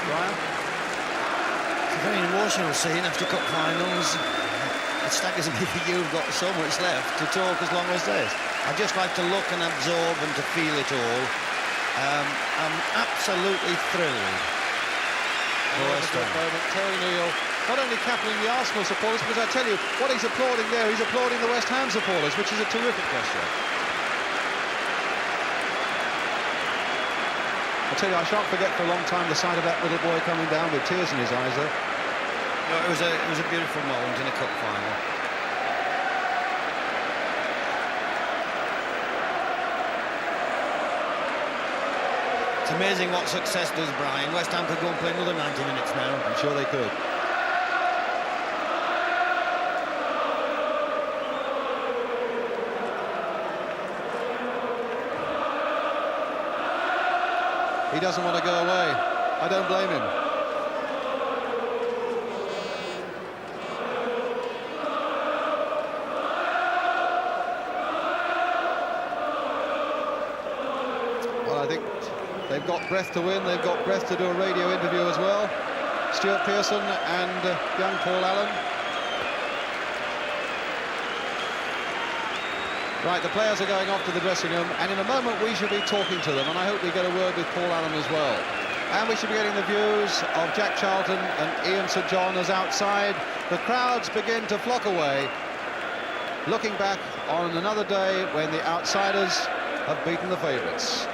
Brian? It's a very emotional scene after cup finals. It staggers me that you've got so much left to talk as long as this. I just like to look and absorb and to feel it all. I'm absolutely thrilled. Terry Neill, not only capping the Arsenal supporters, but I tell you, what he's applauding there, he's applauding the West Ham supporters, which is a terrific gesture. I tell you, I shan't forget for a long time the sight of that little boy coming down with tears in his eyes there. No, it was a beautiful moment in a cup final. It's amazing what success does, Brian. West Ham could go and play another 90 minutes now. I'm sure they could. He doesn't want to go away. I don't blame him. Well, I think they've got breath to win. They've got breath to do a radio interview as well. Stuart Pearson and young Paul Allen. Right, the players are going off to the dressing room, and in a moment we should be talking to them, and I hope we get a word with Paul Allen as well. And we should be getting the views of Jack Charlton and Ian St John as outside the crowds begin to flock away, looking back on another day when the outsiders have beaten the favourites.